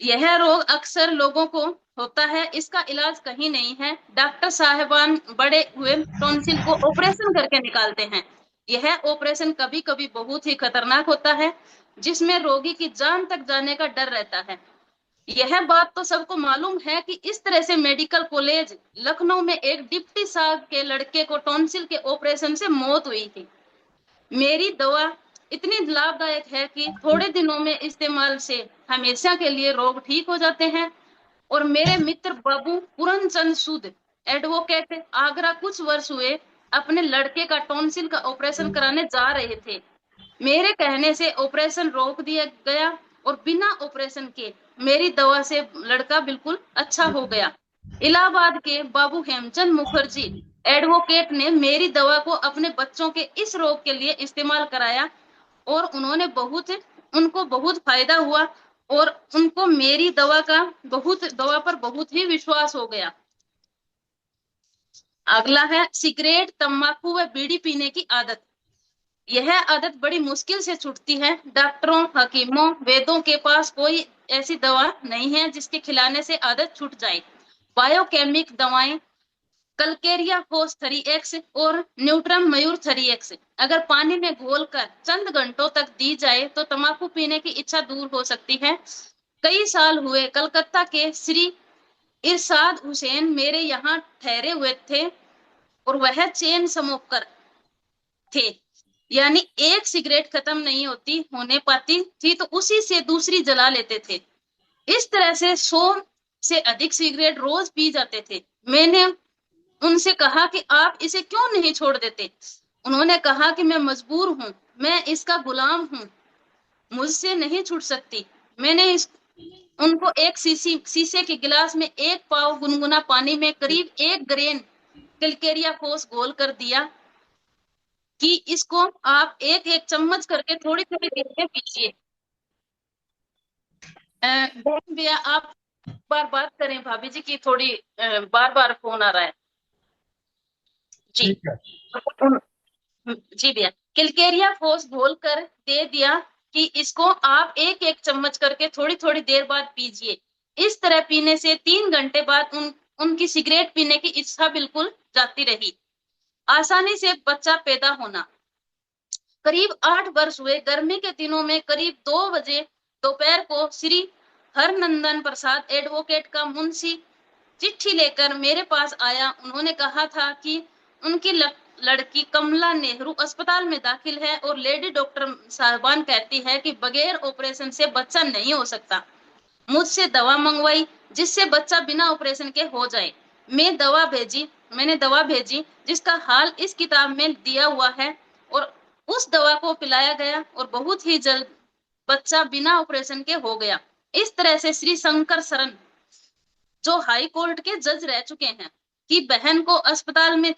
यह रोग अक्सर लोगों को होता है, इसका इलाज कहीं नहीं है। डॉक्टर साहबान बड़े हुए टॉन्सिल को ऑपरेशन करके निकालते हैं। यह ऑपरेशन कभी कभी बहुत ही खतरनाक होता है। जिसमें रोगी की जान तक जाने का डर रहता है। यह बात तो सबको मालूम है कि इस तरह से मेडिकल कॉलेज लखनऊ में एक डिप्टी साहब के लड़के को टॉन्सिल के ऑपरेशन से मौत हुई थी। मेरी दवा इतनी लाभदायक है कि थोड़े दिनों में इस्तेमाल से हमेशा के लिए रोग ठीक हो जाते हैं। और मेरे मित्र बाबू पूरनचंद सूद एडवोकेट आगरा कुछ वर्ष हुए अपने लड़के का टॉन्सिल का ऑपरेशन कराने जा रहे थे। मेरे कहने से ऑपरेशन रोक दिया गया और बिना ऑपरेशन के मेरी दवा से लड़का बिल्कुल अच्छा हो गया। इलाहाबाद के बाबू हेमचंद मुखर्जी एडवोकेट ने मेरी दवा को अपने बच्चों के इस रोग के लिए इस्तेमाल कराया और उनको बहुत फायदा हुआ और उनको मेरी दवा पर बहुत ही विश्वास हो गया। अगला है सिगरेट, तंबाकू व बीड़ी पीने की आदत। यह आदत बड़ी मुश्किल से छूटती है। डॉक्टरों, हकीमों, वेदों के पास कोई ऐसी दवा नहीं है जिसके खिलाने से आदत छूट जाए। बायोकेमिक दवाएं कलकेरिया फोस 3x और न्यूट्रम मयूर 3x अगर पानी में घोलकर चंद घंटों तक दी जाए तो तंबाकू पीने की इच्छा दूर हो सकती है। कई साल हुए कलकत्ता के श्री इरशाद हुसैन मेरे यहाँ ठहरे हुए थे और वह चेन स्मोकर थे, यानी एक सिगरेट खत्म नहीं होने पाती थी तो उसी से दूसरी जला लेते थे। इस तरह से 100 से अधिक सिगरेट रोज पी जाते थे। मैंने उनसे कहा कि आप इसे क्यों नहीं छोड़ देते। उन्होंने कहा कि मैं मजबूर हूं, मैं इसका गुलाम हूं, मुझसे नहीं छूट सकती। मैंने उनको एक शीशे के गिलास में 1 पाव गुनगुना पानी में करीब 1 ग्रेन कलकेरिया फोस घोल कर दिया कि इसको आप एक एक चम्मच करके थोड़ी थोड़ी देर में पीजिए। भैया आप बार बात करें, भाभी जी की थोड़ी बार बार फोन आ रहा है जी। जी भैया, कलकेरिया फोस घोल कर दे दिया कि इसको आप एक एक चम्मच करके थोड़ी थोड़ी देर बाद पीजिए। इस तरह पीने से 3 घंटे बाद उनकी सिगरेट पीने की इच्छा बिल्कुल जाती रही। आसानी से बच्चा पैदा होना। करीब 8 वर्ष हुए। गर्मी के दिनों में करीब 2 बजे दोपहर को श्री हरनंदन प्रसाद एडवोकेट का मुंशी चिट्ठी लेकर मेरे पास आया। उन्होंने कहा था कि उनकी लड़की कमला नेहरू अस्पताल में दाखिल है और लेडी डॉक्टर साहबान कहती है कि बगैर ऑपरेशन से बच्चा नहीं हो सकता। मुझसे दवा मंगवाई जिससे बच्चा बिना ऑपरेशन के हो जाए। मैंने दवा भेजी जिसका हाल इस किताब में दिया हुआ है और उस दवा को पिलाया गया और बहुत ही जल्द बच्चा बिना ऑपरेशन के हो गया। इस तरह से श्री शंकर शरण जो हाई कोर्ट के जज रह चुके हैं कि बहन को अस्पताल में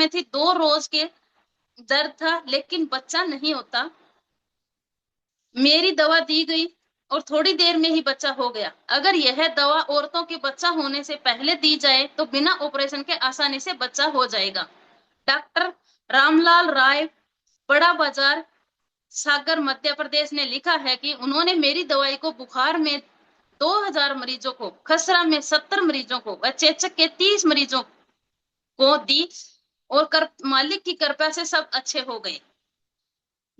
थी 2 रोज के दर्द था लेकिन बच्चा नहीं होता। मेरी दवा दी गई और थोड़ी देर में ही बच्चा हो गया। अगर यह दवा औरतों के बच्चा होने से पहले दी जाए तो बिना ऑपरेशन के आसानी से बच्चा हो जाएगा। डॉक्टर रामलाल राय, बड़ा बाजार, सागर, मध्य प्रदेश ने लिखा है कि उन्होंने मेरी दवाई को बुखार में 2000 मरीजों को, खसरा में 70 मरीजों को व चेचक के 30 मरीजों को दी और मालिक की कृपा से सब अच्छे हो गए।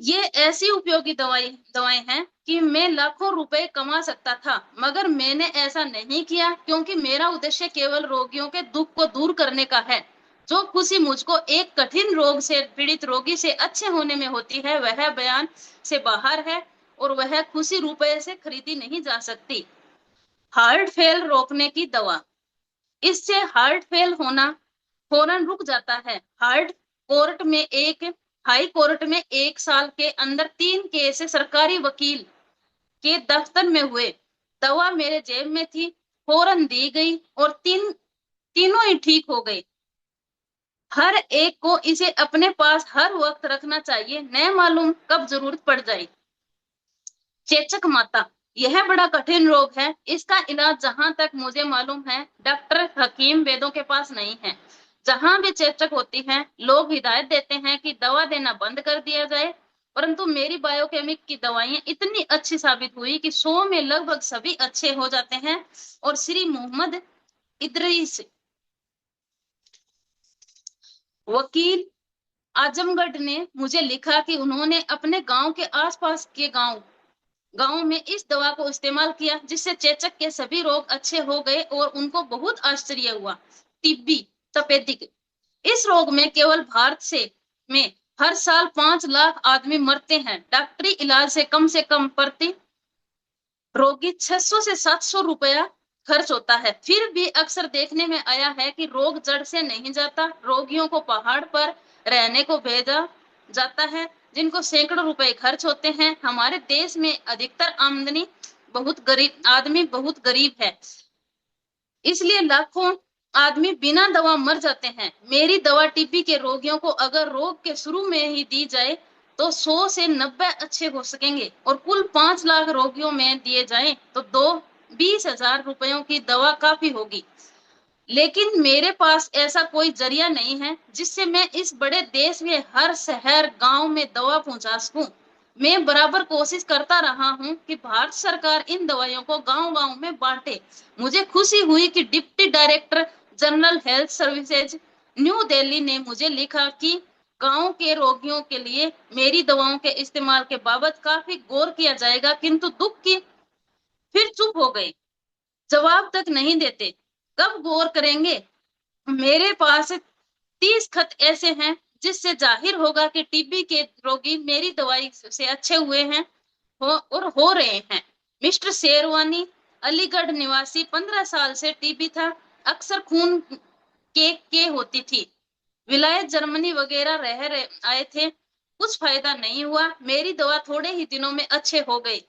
ये ऐसी उपयोगी दवाएं हैं कि मैं लाखों रुपए कमा सकता था, मगर मैंने ऐसा नहीं किया क्योंकि मेरा उद्देश्य केवल रोगियों के दुख को दूर करने का है। जो खुशी मुझको एक कठिन रोग से पीड़ित रोगी से अच्छे होने में होती है वह बयान से बाहर है और वह खुशी रुपए से खरीदी नहीं जा सकती। हार्ट फेल रोकने की दवा। इससे हार्ट फेल होना फौरन रुक जाता है। हाई कोर्ट में 1 साल के अंदर 3 केस सरकारी वकील के दफ्तर में हुए। दवा मेरे जेब में थी, फौरन दी गई और तीनों ही ठीक हो गए। हर एक को इसे अपने पास हर वक्त रखना चाहिए, न मालूम कब जरूरत पड़ जाए। चेचक माता, यह बड़ा कठिन रोग है। इसका इलाज जहां तक मुझे मालूम है डॉक्टर, हकीम, वेदों के पास नहीं है। जहां भी चेचक होती है लोग हिदायत देते हैं कि दवा देना बंद कर दिया जाए, परंतु मेरी बायोकेमिक की दवाएं इतनी अच्छी साबित हुई कि 100 में लगभग सभी अच्छे हो जाते हैं। और श्री मोहम्मद इदरीस, वकील, आजमगढ़ ने मुझे लिखा कि उन्होंने अपने गांव के आसपास के गांव में इस दवा को इस्तेमाल किया, जिससे चेचक के सभी रोग अच्छे हो गए और उनको बहुत आश्चर्य हुआ। टीबी, तपेदिक, इस रोग में केवल भारत में हर साल 5 लाख आदमी मरते हैं। डॉक्टरी इलाज से कम प्रति रोगी 600 से 700 रुपया खर्च होता है। फिर भी अक्सर देखने में आया है कि रोग जड़ से नहीं जाता। रोगियों को पहाड़ पर रहने को भेजा जाता है, जिनको सैकड़ों रुपए खर्च होते हैं। हमारे देश में अधिकतर आदमी बहुत गरीब है, इसलिए लाखों आदमी बिना दवा मर जाते हैं। मेरी दवा टीबी के रोगियों को अगर रोग के शुरू में ही दी जाए तो 100 से 90 अच्छे हो सकेंगे, और कुल 5 लाख रोगियों में दिए जाएं तो 20,000 रुपयों की दवा काफी होगी। लेकिन मेरे पास ऐसा कोई जरिया नहीं है जिससे मैं इस बड़े देश में हर शहर गांव में दवा पहुंचा सकूं। मैं बराबर कोशिश करता रहा हूं कि भारत सरकार इन दवाइयों को गांव-गांव में बांटे। मुझे खुशी हुई कि deputy director general health services new Delhi ने मुझे लिखा कि गांव के रोगियों के लिए मेरी दवाओं के इस्तेमाल के बाबत काफी गौर किया जाएगा, किंतु दुख की फिर चुप हो गए, जवाब तक नहीं देते। कब गौर करेंगे? मेरे पास 30 खत ऐसे हैं जिससे जाहिर होगा कि टीबी के रोगी मेरी दवाई से अच्छे हुए हैं और हो रहे हैं। मिस्टर शेरवानी, अलीगढ़ निवासी, 15 साल से टीबी था, अक्सर खून के होती थी। विलायत, जर्मनी वगैरह आए थे, कुछ फायदा नहीं हुआ। मेरी दवा थोड़े ही दिनों में अच्छे हो गई।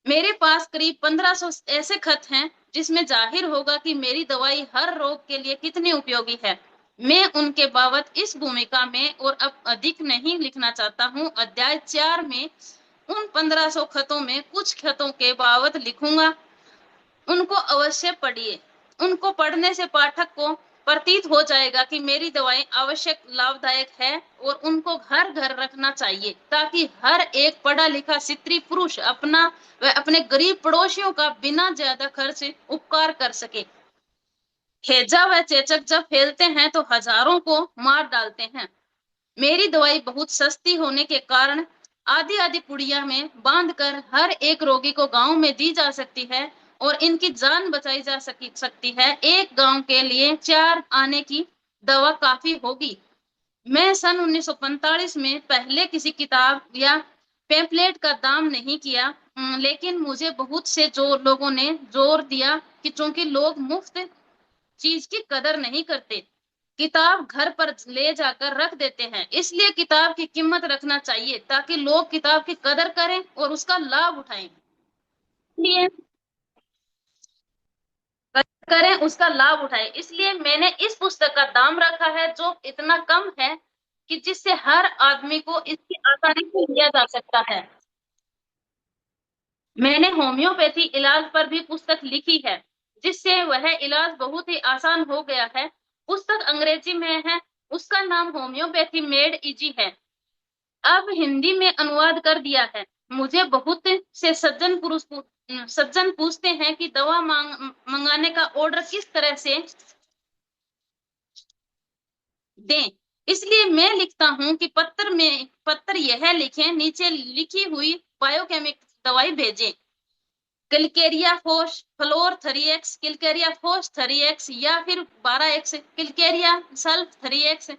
मेरे पास करीब 1500 ऐसे खत हैं जिसमें जाहिर होगा कि मेरी दवाई हर रोग के लिए कितनी उपयोगी है। मैं उनके बाबत इस भूमिका में और अब अधिक नहीं लिखना चाहता हूँ। अध्याय 4 में उन 1500 खतों में कुछ खतों के बाबत लिखूंगा, उनको अवश्य पढ़िए। उनको पढ़ने से पाठक को प्रतीत हो जाएगा कि मेरी दवाएं आवश्यक लाभदायक है और उनको घर घर रखना चाहिए, ताकि हर एक पढ़ा लिखा स्त्री पुरुष अपना व अपने गरीब पड़ोसियों का बिना ज्यादा खर्च उपकार कर सके। हैजा व चेचक जब फैलते हैं तो हजारों को मार डालते हैं। मेरी दवाई बहुत सस्ती होने के कारण आधी आधी पुड़िया में बांधकर हर एक रोगी को गांव में दी जा सकती है और इनकी जान बचाई जा सकती है। एक गांव के लिए 4 आने की दवा काफी होगी। मैं सन 1945 में पहले किसी किताब या पैम्फलेट का दाम नहीं किया, लेकिन मुझे बहुत से लोगों ने जोर दिया कि चूंकि लोग मुफ्त चीज की कदर नहीं करते, किताब घर पर ले जाकर रख देते हैं, इसलिए किताब की कीमत रखना चाहिए ताकि लोग किताब की कदर करें और उसका लाभ उठाएं। इसलिए मैंने इस पुस्तक का दाम रखा है जो इतना कम है कि जिससे हर आदमी को इसकी आसानी से लिया जा सकता है। मैंने होम्योपैथी इलाज पर भी पुस्तक लिखी है, जिससे वह इलाज बहुत ही आसान हो गया है। पुस्तक अंग्रेजी में है, उसका नाम होम्योपैथी मेड इजी है। अब हिंदी में अनुवाद कर दिया है। मुझे बहुत से सज्जन पूछते हैं कि दवा मंगाने का ऑर्डर किस तरह से दें, इसलिए मैं लिखता हूं कि पत्र यह लिखें, नीचे लिखी हुई बायोकेमिक दवाई भेजें। किलकेरिया फोस फ्लोर 3x, किलकेरिया फोस 3x या फिर 12x, calcarea sulph 3x,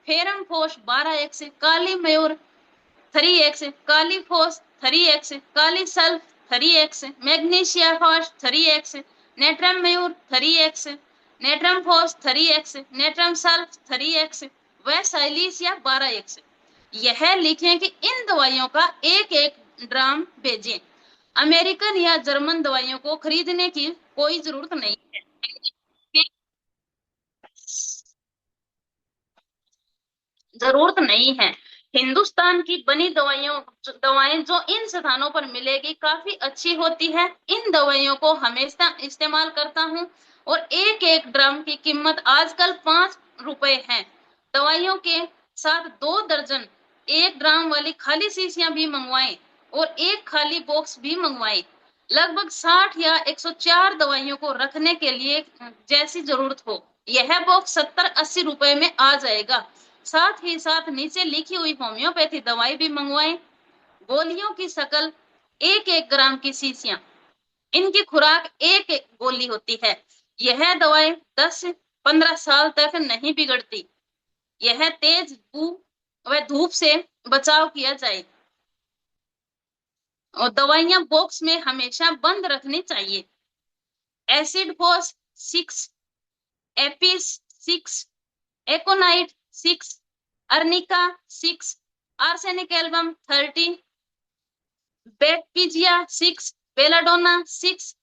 ferrum phos 12x, kali mur 3x, kali phos 3x, kali sulph 3x, magnesia phos 3x, natrum mur 3x, natrum phos 3x, natrum sulph 3x व silicea 12x। यह लिखें कि इन दवाइयों का एक drum भेजें। American या German दवाइयों को खरीदने की कोई जरूरत नहीं है। हिंदुस्तान की बनी दवाएं जो इन स्थानों पर मिलेगी काफी अच्छी होती है। इन दवाइयों को हमेशा इस्तेमाल करता हूं और एक ड्रम की कीमत आजकल 5 रुपए है। दवाइयों के साथ 2 दर्जन 1 ड्राम वाली खाली शीशियां भी मंगवाएं और एक खाली बॉक्स भी मंगवाएं। लगभग 60 या 104 दवाइयों को रखने के लिए जैसी जरूरत हो। यह बॉक्स 70-80 रुपए में आ जाएगा। साथ ही साथ नीचे लिखी हुई होम्योपैथी दवाई भी मंगवाएं। गोलियों की शक्ल 1-1 ग्राम की शीशियां, इनकी खुराक 1-1 गोली होती है। यह दवाई 10-15 साल तक नहीं बिगड़ती। यह तेज बू व धूप से बचाव किया जाए और दवाइयां बॉक्स में हमेशा बंद रखनी चाहिए। Acid phos 6, apis 6, aconite 6, arnica 6, arsenic album 30, bacteria 6, belladonna 6,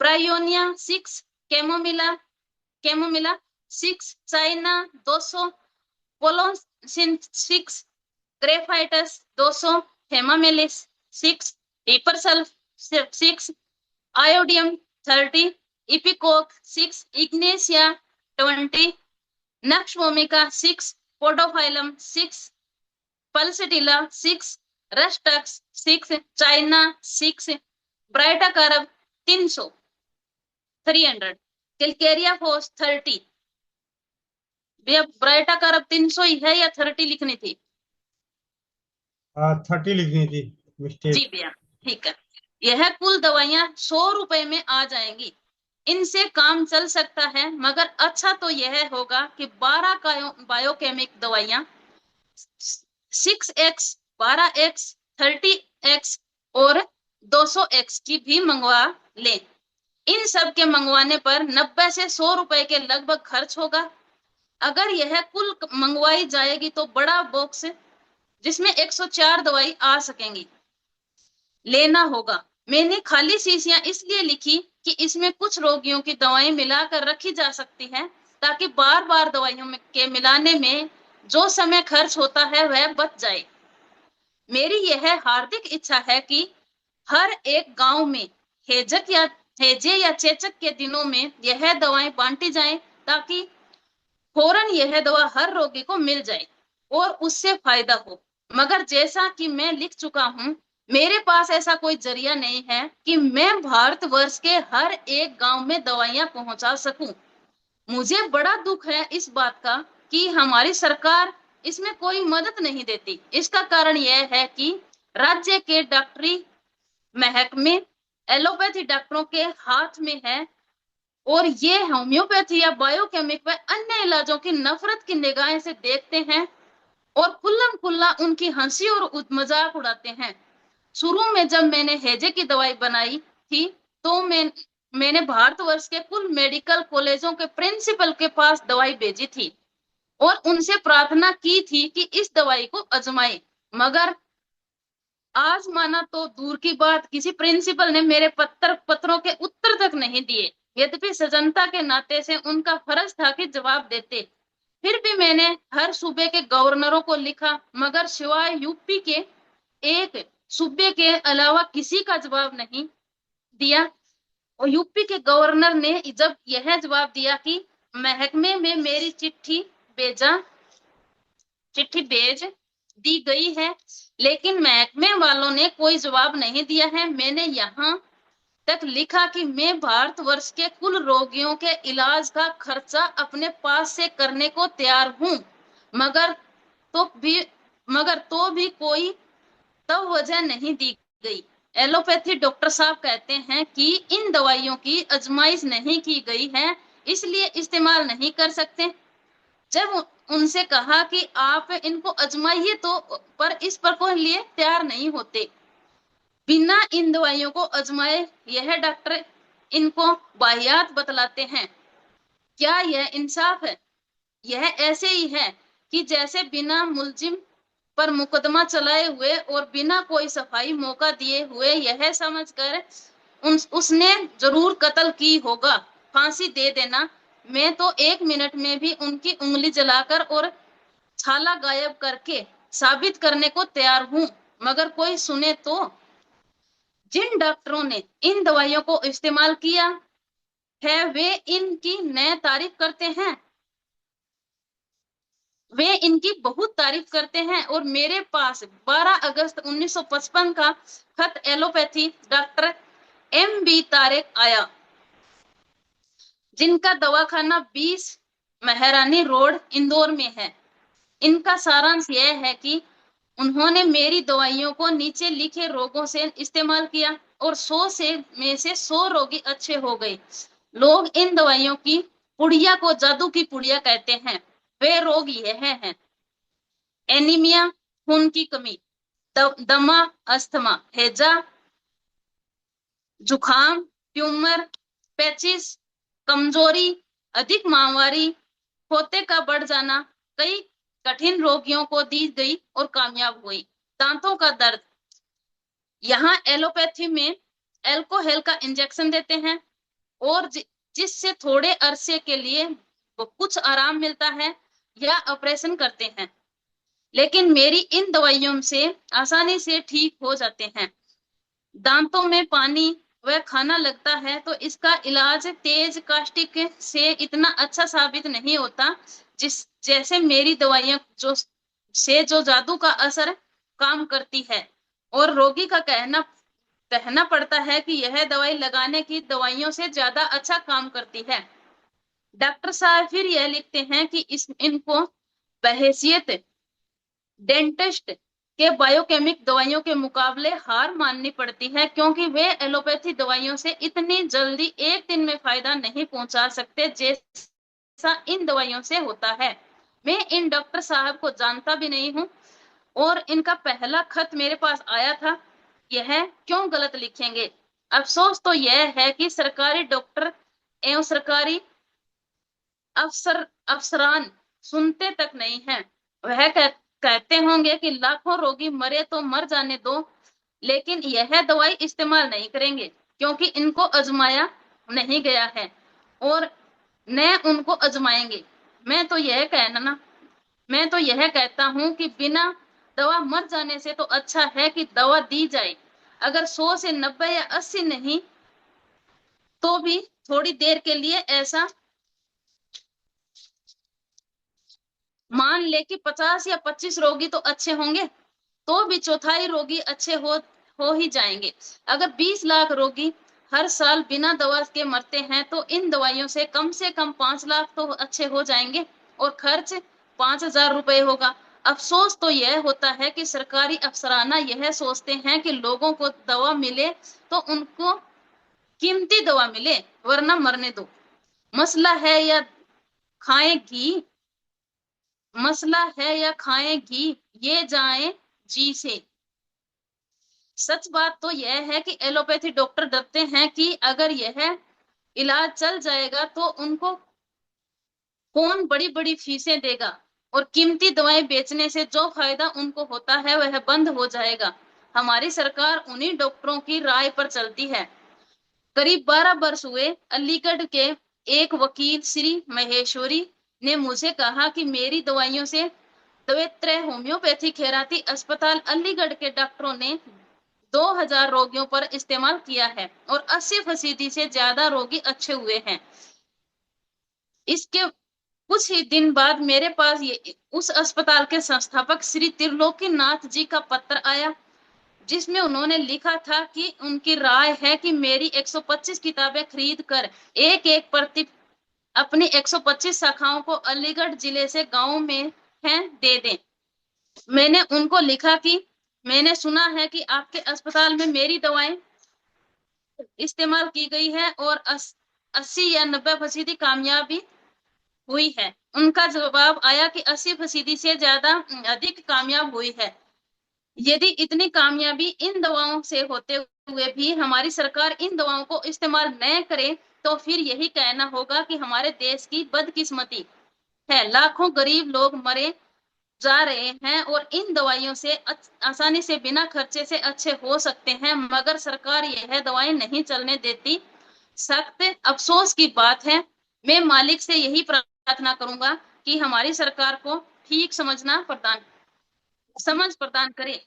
bryonia 6, chamomilla 6, china 200, पोलोसिन 6, graphites 200, hamamelis 6, hepar sulph 6, iodium 30, ipecac 6, ignatia 20, nux vomica 6, podophyllum 6, pulsatilla 6, rhus tox 6, china 6, baryta carb 300, किलकेरिया फोस 30। भैया ब्राइटा कारब 300 ही है या 30 लिखनी थी? 30 लिखनी थी, मिस्टेक। जी भैया ठीक है। यह कुल दवाइयां 100 रुपए में आ जाएंगी। इनसे काम चल सकता है, मगर अच्छा तो यह होगा कि 12 बायोकेमिक दवाइयां 6x, 12x, 30x और 200x की भी मंगवा लें। इन सब के मंगवाने पर 90 से 100 रुपए के लगभग खर्च होगा। अगर यह कुल मंगवाई जाएगी तो बड़ा बॉक्स जिसमें 104 दवाई आ सकेंगी लेना होगा। मैंने खाली शीशियां इसलिए लिखी कि इसमें कुछ रोगियों की दवाएं मिलाकर रखी जा सकती हैं, ताकि बार बार दवाइयों के मिलाने में जो समय खर्च होता है वह बच जाए। मेरी यह हार्दिक इच्छा है कि हर एक गांव में हैजे या चेचक के दिनों में यह दवाएं बांटी जाएं, ताकि फौरन यह दवा हर रोगी को मिल जाए और उससे फायदा हो। मगर जैसा कि मैं लिख चुका हूं, मेरे पास ऐसा कोई जरिया नहीं है कि मैं भारतवर्ष के हर एक गांव में दवाइयां पहुंचा सकूं। मुझे बड़ा दुख है इस बात का कि हमारी सरकार इसमें कोई मदद नहीं देती। इसका कारण यह है कि राज्य के डॉक्टरी महकमे एलोपैथी डॉक्टरों के हाथ में है और ये होम्योपैथी या बायोकेमिक व अन्य इलाजों की नफरत की निगाहें से देखते हैं और खुल्लम खुल्ला उनकी हंसी और मजाक उड़ाते हैं। शुरू में जब मैंने हैजे की दवाई बनाई थी तो मैंने भारतवर्ष के कुल मेडिकल कॉलेजों के प्रिंसिपल के पास दवाई भेजी थी और उनसे प्रार्थना की थी कि इस दवाई को आजमाएं, मगर आज माना तो दूर की बात, किसी प्रिंसिपल ने मेरे पत्रों के उत्तर तक नहीं दिए। यद्यपि सजनता के नाते से उनका फर्ज था कि जवाब देते। फिर भी मैंने हर सूबे के गवर्नरों को लिखा, मगर सिवाय यूपी के एक सूबे के अलावा किसी का जवाब नहीं दिया। और यूपी के गवर्नर ने जब यह जवाब दिया कि महकमे में मेरी चिट्ठी भेज दी गई है, लेकिन महकमे वालों ने कोई जवाब नहीं दिया है। मैंने यहाँ तक लिखा कि मैं भारतवर्ष के कुल रोगियों के इलाज का खर्चा अपने पास से करने को तैयार हूँ, मगर तो भी कोई वजह नहीं दी गई। एलोपैथी डॉक्टर साहब कहते हैं कि इन दवाइयों की आजमाइश नहीं की गई है, इसलिए इस्तेमाल नहीं कर सकते। जब उनसे कहा कि आप इनको आजमाइए तो पर इस पर कोई लिए तैयार नहीं होते। बिना इन दवाइयों को आजमाए यह डॉक्टर इनको वाहियात बतलाते हैं। क्या यह इंसाफ है? यह ऐसे ही है कि जैसे बिना मुलजिम पर मुकदमा चलाए हुए और बिना कोई सफाई मौका दिए हुए यह समझकर उसने जरूर कत्ल की होगा, फांसी दे देना। मैं तो 1 मिनट में भी उनकी उंगली जलाकर और छाला गायब करके साबित करने को तैयार हूं, मगर कोई सुने तो। जिन डॉक्टरों ने इन दवाइयों को इस्तेमाल किया है वे इनकी नए तारीफ करते हैं, वे इनकी बहुत तारीफ करते हैं। और मेरे पास 12 अगस्त 1955 का खत एलोपैथी डॉक्टर M.B. तारेक आया, जिनका दवाखाना 20 महारानी रोड इंदौर में है। इनका सारांश यह है कि उन्होंने मेरी दवाइयों को नीचे लिखे रोगों से इस्तेमाल किया और 100 में से 100 रोगी अच्छे हो गए। लोग इन दवाइयों की पुड़िया को जादू की पुड़िया कहते हैं। वे रोग यह हैं: एनीमिया, खून की कमी, दमा, अस्थमा, हैजा, जुखाम, ट्यूमर, पेचिस, कमजोरी, अधिक माहवारी, पोते का बढ़ जाना। कई कठिन रोगियों को दी गई और कामयाब हुई। दांतों का दर्द, यहाँ एलोपैथी में एल्कोहल का इंजेक्शन देते हैं और जिससे थोड़े अरसे के लिए कुछ आराम मिलता है या ऑपरेशन करते हैं, लेकिन मेरी इन दवाइयों से आसानी से ठीक हो जाते हैं। दांतों में पानी व खाना लगता है तो इसका इलाज तेज कास्टिक से इतना अच्छा साबित नहीं होता जैसे मेरी दवाइयां जो जादू का असर काम करती है। और रोगी का कहना पड़ता है कि यह दवाई लगाने की दवाइयों से ज्यादा अच्छा काम करती है। डॉक्टर साहब फिर यह लिखते हैं कि इनको बहैसियत डेंटिस्ट के बायोकेमिक दवाइयों के मुकाबले हार माननी पड़ती है, क्योंकि वे एलोपैथी दवाइयों से इतनी जल्दी एक दिन में फायदा नहीं पहुंचा सकते जैसा इन दवाइयों से होता है। मैं इन डॉक्टर साहब को जानता भी नहीं हूं और इनका पहला खत मेरे पास आया था। यह क्यों गलत लिखेंगे? अफसोस तो यह है कि सरकारी डॉक्टर एवं सरकारी अफसरान सुनते तक नहीं हैं। वह कहते होंगे कि लाखों रोगी मरे तो मर जाने दो, लेकिन यह दवाई इस्तेमाल नहीं करेंगे क्योंकि इनको आजमाया नहीं गया है और न उनको आजमाएंगे। मैं तो यह कहता हूं कि बिना दवा मर जाने से तो अच्छा है कि दवा दी जाए। अगर 100 से 90 या 80 नहीं तो भी थोड़ी देर के लिए ऐसा मान ले कि 50 या 25 रोगी तो अच्छे होंगे, तो भी चौथाई रोगी अच्छे हो ही जाएंगे। अगर 20 लाख रोगी हर साल बिना दवा के मरते हैं तो इन दवाइयों से कम 5 लाख तो अच्छे हो जाएंगे और खर्च 5,000 रुपए होगा। अफसोस तो यह होता है कि सरकारी अफसराना यह सोचते हैं कि लोगों को दवा मिले तो उनको कीमती दवा मिले, वरना मरने दो। मसला है या खाएं घी, ये जाएं जी से। सच बात तो यह है कि एलोपैथी डॉक्टर डरते हैं कि अगर यह इलाज चल जाएगा तो उनको कौन बड़ी बड़ी फीसें देगा और कीमती दवाएं बेचने से जो फायदा उनको होता है वह बंद हो जाएगा। हमारी सरकार उन्हीं डॉक्टरों की राय पर चलती है। करीब 12 वर्ष हुए अलीगढ़ के एक वकील श्री महेश्वरी ने मुझे कहा कि मेरी दवाइयों से दवेत्र होम्योपैथी खैराती अस्पताल अलीगढ़ के डॉक्टरों ने 2000 रोगियों पर इस्तेमाल किया है और 80% से ज्यादा रोगी अच्छे हुए हैं। इसके कुछ ही दिन बाद मेरे पास उस अस्पताल के संस्थापक श्री त्रिलोकीनाथ जी का पत्र आया, जिसमें उन्होंने लिखा था कि उनकी राय है कि मेरी 125 किताबें खरीद कर एक प्रति अपनी 125 शाखाओं को अलीगढ़ जिले से गांव में हैं दे दें। मैंने उनको लिखा कि मैंने सुना है कि आपके अस्पताल में मेरी दवाएं इस्तेमाल की गई है और 80 या 90% कामयाबी हुई है। उनका जवाब आया कि 80% से ज्यादा अधिक कामयाब हुई है। यदि इतनी कामयाबी इन दवाओं से होते हुए भी हमारी सरकार इन दवाओं को इस्तेमाल न करे तो फिर यही कहना होगा कि हमारे देश की बदकिस्मती है। लाखों गरीब लोग मरे जा रहे हैं और इन दवाइयों से आसानी से बिना खर्चे से अच्छे हो सकते हैं, मगर सरकार यह दवाएं नहीं चलने देती। सख्त अफसोस की बात है। मैं मालिक से यही प्रार्थना करूंगा कि हमारी सरकार को ठीक समझ प्रदान करे।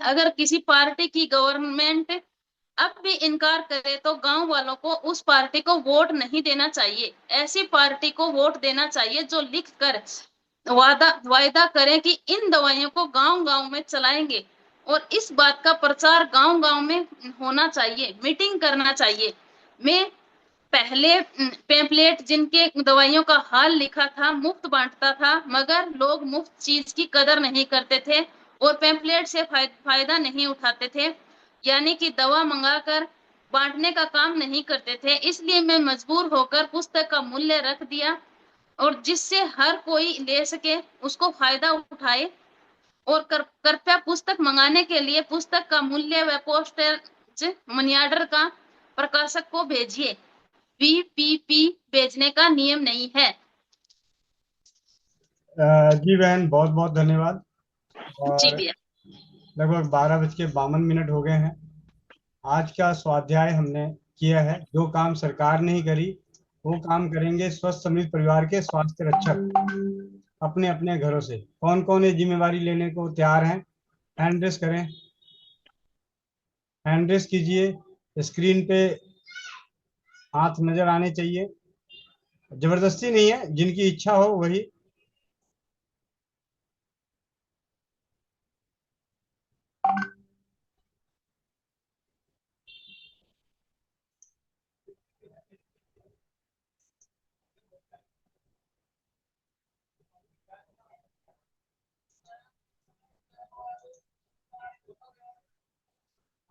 अगर किसी पार्टी की गवर्नमेंट अब भी इनकार करे तो गांव वालों को उस पार्टी को वोट नहीं देना चाहिए। ऐसी पार्टी को वोट देना चाहिए जो लिख कर वायदा करें कि इन दवाइयों को गांव-गांव में चलाएंगे और इस बात का प्रचार गांव-गांव में होना चाहिए, मीटिंग करना चाहिए। मैं पहले पेम्पलेट जिनके दवाइयों का हाल लिखा था मुफ्त बांटता था, मगर लोग मुफ्त चीज की कदर नहीं करते थे और पेम्पलेट से फायदा नहीं उठाते थे, यानी कि दवा मंगाकर बांटने का काम नहीं करते थे। इसलिए मैं मजबूर होकर पुस्तक का मूल्य रख दिया और जिससे हर कोई ले सके, उसको फायदा उठाए। और कृपया पुस्तक मंगाने के लिए पुस्तक का मूल्य व पोस्टेज मनी ऑर्डर का प्रकाशक को भेजिए। पीपीपी बेचने का नियम नहीं है। जी बहन, बहुत बहुत धन्यवाद। जी और भैया। लगभग 12:52 हो गए हैं। आज का स्वाध्याय हमने किया है। जो काम सरकार नहीं करी वो काम करेंगे स्वस्थ समृद्ध परिवार के स्वास्थ्य रक्षक अपने अपने घरों से। कौन कौन ये जिम्मेवारी लेने को तैयार हैं? हैंड रेस करें, हैंड रेस कीजिए। स्क्रीन पे हाथ नजर आने चाहिए, जबरदस्ती नहीं है, जिनकी इच्छा हो वही।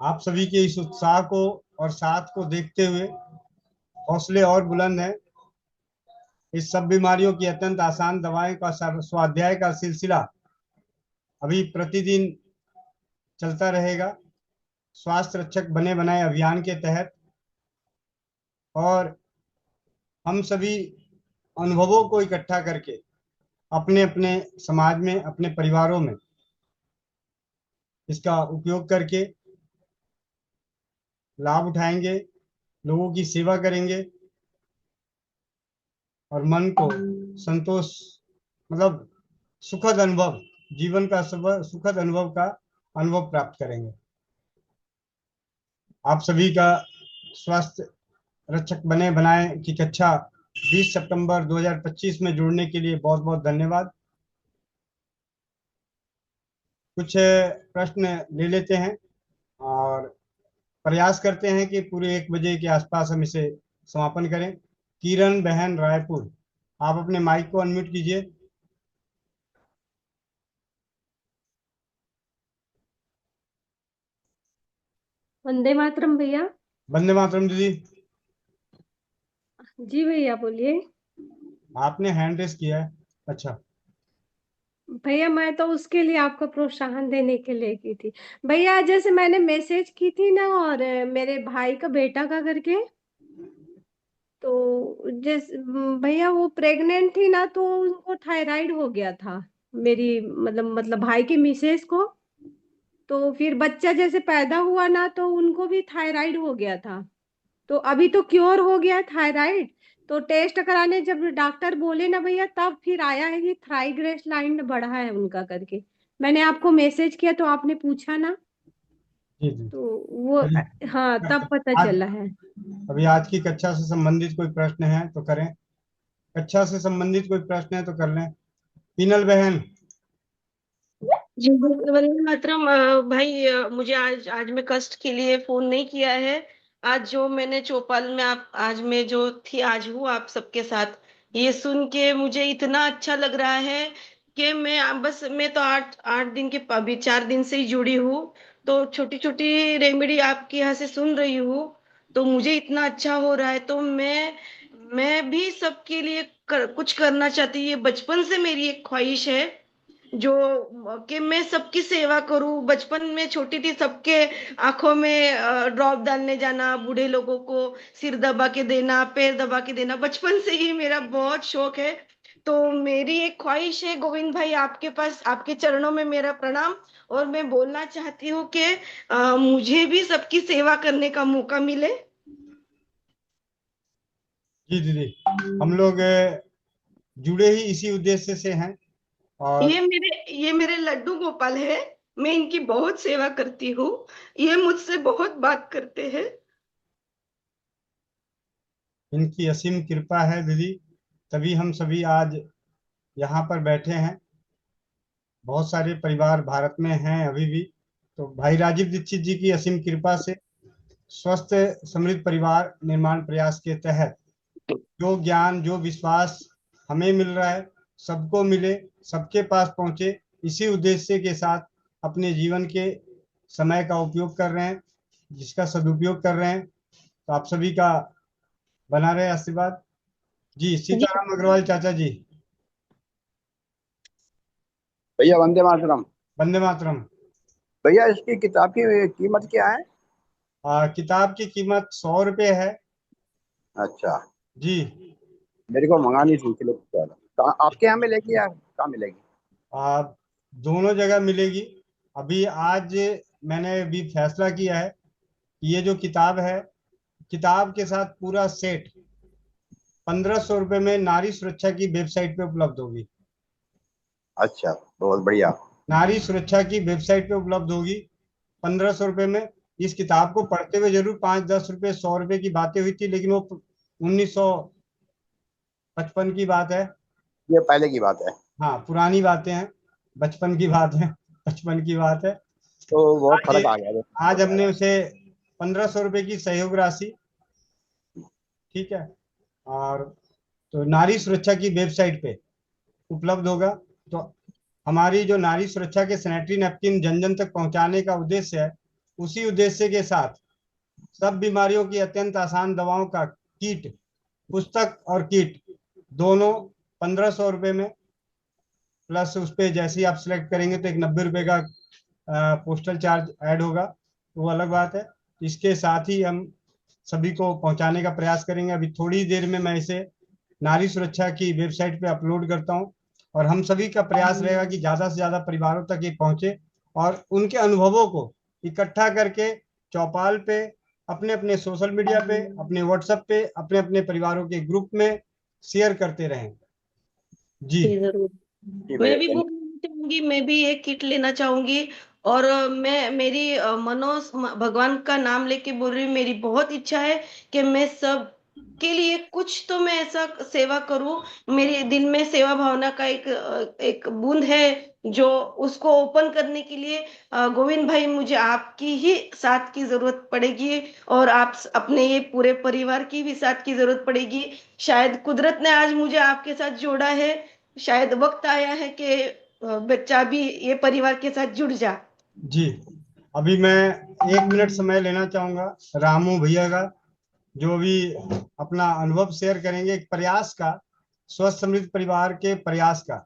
आप सभी के इस उत्साह को और साथ को देखते हुए हौसले और बुलंद हैं। इस सब बीमारियों की अत्यंत आसान दवाएं का स्वाध्याय का सिलसिला अभी प्रतिदिन चलता रहेगा स्वास्थ्य रक्षक बने बनाए अभियान के तहत। और हम सभी अनुभवों को इकट्ठा करके अपने अपने समाज में, अपने परिवारों में इसका उपयोग करके लाभ उठाएंगे, लोगों की सेवा करेंगे और मन को संतोष, मतलब सुखद अनुभव, जीवन का सुखद अनुभव का अनुभव प्राप्त करेंगे। आप सभी का स्वास्थ्य रक्षक बने बनाए की कक्षा 20 सितंबर 2025 में जुड़ने के लिए बहुत बहुत धन्यवाद। कुछ प्रश्न ले लेते हैं और प्रयास करते हैं कि पूरे 1 बजे के आसपास हम इसे समापन करें। किरण बहन रायपुर, आप अपने माइक को अनम्यूट कीजिए। वंदे मातरम भैया। वंदे मातरम दीदी। जी भैया बोलिए। आपने हैंड रेस किया है? अच्छा भैया मैं तो उसके लिए आपको प्रोत्साहन देने के लिए की थी भैया। जैसे मैंने मैसेज की थी ना, और मेरे भाई का बेटा का करके, तो जैसे भैया वो प्रेग्नेंट थी ना, तो उनको थायराइड हो गया था, मेरी मतलब भाई की मिसेज को। तो फिर बच्चा जैसे पैदा हुआ ना, तो उनको भी थायराइड हो गया था। तो अभी तो क्योर हो गया थायराइड। तो टेस्ट कराने जब डॉक्टर बोले ना भैया, तब फिर आया है कि थाइग्लिसराइड बढ़ा है उनका करके। मैंने आपको मैसेज किया तो आपने पूछा ना, जी जी। तो वो हाँ तब पता आज चला है। अभी आज की कक्षा से संबंधित कोई प्रश्न है तो करें, कक्षा से संबंधित कोई प्रश्न है तो कर लें। पीनल बहन। जी वंदे मातरम। भाई मुझे आज मैं कष्ट के लिए फोन नहीं किया है। आज जो मैंने चौपाल में आज मैं जो थी, आज हूँ आप सबके साथ। ये सुन के मुझे इतना अच्छा लग रहा है कि मैं तो 8 दिन के, अभी 4 दिन से ही जुड़ी हूँ। तो छोटी छोटी रेमेडी आपके यहाँ से सुन रही हूँ, तो मुझे इतना अच्छा हो रहा है। तो मैं भी सबके लिए कुछ करना चाहती हूँ। ये बचपन से मेरी एक ख्वाहिश है जो कि मैं सबकी सेवा करूं। बचपन में छोटी थी, सबके आंखों में ड्रॉप डालने जाना, बूढ़े लोगों को सिर दबा के देना, पैर दबा के देना, बचपन से ही मेरा बहुत शौक है। तो मेरी एक ख्वाहिश है गोविंद भाई, आपके पास, आपके चरणों में मेरा प्रणाम। और मैं बोलना चाहती हूँ कि मुझे भी सबकी सेवा करने का मौका मिले। जी दीदी, हम लोग जुड़े ही इसी उद्देश्य से हैं। और ये मेरे लड्डू गोपाल है, मैं इनकी बहुत सेवा करती हूँ। ये मुझसे बहुत बात करते हैं। इनकी असीम कृपा है दीदी, तभी हम सभी आज यहाँ पर बैठे हैं। बहुत सारे परिवार भारत में हैं अभी भी, तो भाई राजीव दीक्षित जी की असीम कृपा से स्वस्थ समृद्ध परिवार निर्माण प्रयास के तहत जो ज्ञान, जो विश्वास हमें मिल रहा है, सबको मिले, सबके पास पहुंचे, इसी उद्देश्य के साथ अपने जीवन के समय का उपयोग कर रहे हैं, जिसका सदुपयोग कर रहे हैं। तो आप सभी का बना रहे आशीर्वाद। जी, सीताराम अग्रवाल चाचा जी। भैया वंदे मातरम। वंदे मातरम। भैया इसकी किताब की कीमत क्या है? किताब की कीमत 100 रुपये है। अच्छा जी, मेरे को मंगानी थी, चलो कहाँ आपके यहाँ मिलेगी या कहाँ मिलेगी? दोनों जगह मिलेगी। अभी आज मैंने भी फैसला किया है कि ये जो किताब है, किताब के साथ पूरा सेट 1500 रुपये में नारी सुरक्षा की वेबसाइट पे उपलब्ध होगी। अच्छा, बहुत बढ़िया। नारी सुरक्षा की वेबसाइट पे उपलब्ध होगी 1500 रुपये में। इस किताब को पढ़ते हुए जरूर 5-10 रुपये 100 रुपये की बातें हुई थी, लेकिन वो 1955 की बात है। ये पहले की बात है। हाँ, पुरानी बातें हैं, बचपन की बात है, बचपन की बात है। तो बहुत फर्क आ गया। आज हमने उसे 1500 रुपये की सहयोग राशि, ठीक है, और तो नारी सुरक्षा की वेबसाइट पे उपलब्ध होगा। तो हमारी जो नारी सुरक्षा के सैनिटरी नैपकिन जन जन तक पहुंचाने का उद्देश्य है, उसी उद्देश्य के साथ सब बीमारियों की अत्यंत आसान दवाओं का किट, पुस्तक और किट दोनों 1500 रुपये में, प्लस उस पर जैसे ही आप सिलेक्ट करेंगे तो एक 90 रुपये का पोस्टल चार्ज ऐड होगा, तो वो अलग बात है। इसके साथ ही हम सभी को पहुंचाने का प्रयास करेंगे। अभी थोड़ी देर में मैं इसे नारी सुरक्षा की वेबसाइट पे अपलोड करता हूं, और हम सभी का प्रयास रहेगा कि ज्यादा से ज्यादा परिवारों तक ये पहुंचे और उनके अनुभवों को इकट्ठा करके चौपाल पे, अपने अपने सोशल मीडिया पे, अपने व्हाट्सएप पे, अपने अपने परिवारों के ग्रुप में शेयर करते रहें। जी, जरूर। मैं भी बुक लेना चाहूंगी, मैं भी एक किट लेना चाहूंगी। और मैं मेरी मनोज भगवान का नाम लेके बोल रही हूँ, मेरी बहुत इच्छा है कि मैं सब के लिए कुछ तो मैं ऐसा सेवा करूं। मेरे दिल में सेवा भावना का एक बूंद है, जो उसको ओपन करने के लिए गोविंद भाई मुझे आपकी ही साथ की जरूरत पड़ेगी, और आप अपने ये पूरे परिवार की भी साथ की जरूरत पड़ेगी। शायद कुदरत ने आज मुझे आपके साथ जोड़ा है, शायद वक्त आया है कि बच्चा भी ये परिवार के साथ जुड़ जा। जी, अभी मैं 1 मिनट समय लेना चाहूंगा रामू भैया का, जो भी अपना अनुभव शेयर करेंगे एक प्रयास का, स्वस्थ समृद्ध परिवार के प्रयास का,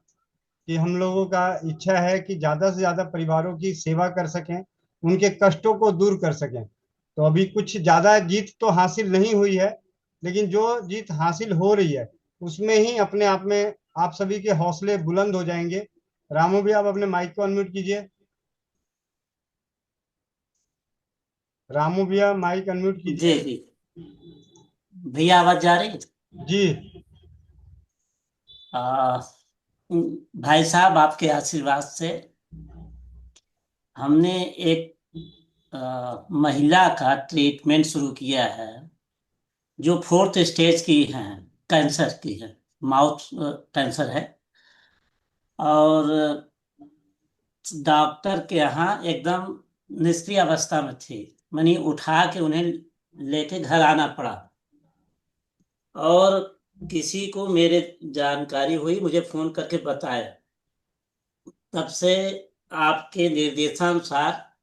कि हम लोगों का इच्छा है कि ज्यादा से ज्यादा परिवारों की सेवा कर सकें, उनके कष्टों को दूर कर सकें। तो अभी कुछ ज्यादा जीत तो हासिल नहीं हुई है, लेकिन जो जीत हासिल हो रही है उसमें ही अपने आप में आप सभी के हौसले बुलंद हो जाएंगे। रामू भी, आप अपने माइक को अनम्यूट कीजिए। रामू भैया, माइक अनम्यूट जी कीजिए। जी भैया, आवाज जा रही है? जी, भाई साहब, आपके आशीर्वाद से हमने एक महिला का ट्रीटमेंट शुरू किया है, जो 4th स्टेज की है, कैंसर की है, माउथ कैंसर है। और डॉक्टर के यहाँ एकदम निष्क्रिय अवस्था में थी, मैंने उठा के उन्हें लेके घर आना पड़ा। और किसी को मेरे जानकारी हुई, मुझे फोन करके बताया, तब से आपके निर्देशानुसार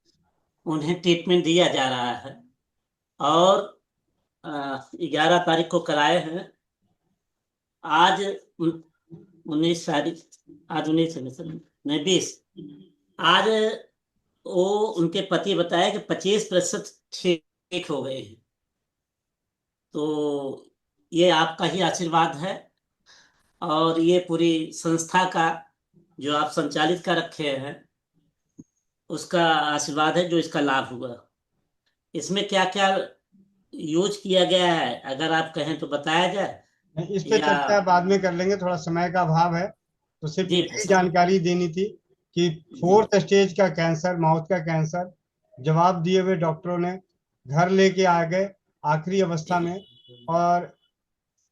उन्हें ट्रीटमेंट दिया जा रहा है। और 11 तारीख को कराए हैं। आज 19 तारीख, आज 19 नहीं 20, आज वो उनके पति बताया कि 25% ठीक हो गए हैं। तो ये आपका ही आशीर्वाद है, और ये पूरी संस्था का जो आप संचालित कर रखे हैं उसका आशीर्वाद है, जो इसका लाभ हुआ। इसमें क्या क्या यूज किया गया है, अगर आप कहें तो बताया जाए। इस पे चर्चा बाद में कर लेंगे, थोड़ा समय का अभाव है। तो सिर्फ यही जानकारी देनी थी कि 4th स्टेज का कैंसर, माउथ का कैंसर, जवाब दिए हुए डॉक्टरों ने घर लेके आ गए आखिरी अवस्था में। और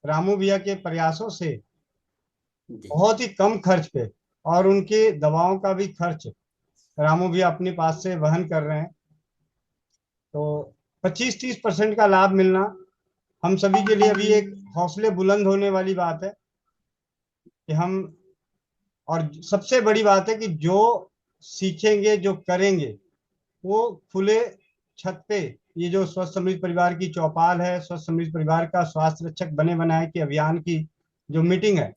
रामू भैया के प्रयासों से बहुत ही कम खर्च पे, और उनके दवाओं का भी खर्च रामू भैया अपने पास से वहन कर रहे हैं। तो 25-30% का लाभ मिलना हम सभी के लिए अभी एक हौसले बुलंद होने वाली बात है कि हम, और सबसे बड़ी बात है कि जो सीखेंगे, जो करेंगे, वो खुले छत पे ये जो स्वस्थ समृद्ध परिवार की चौपाल है, स्वस्थ समृद्ध परिवार का स्वास्थ्य रक्षक बने बनाए के अभियान की जो मीटिंग है,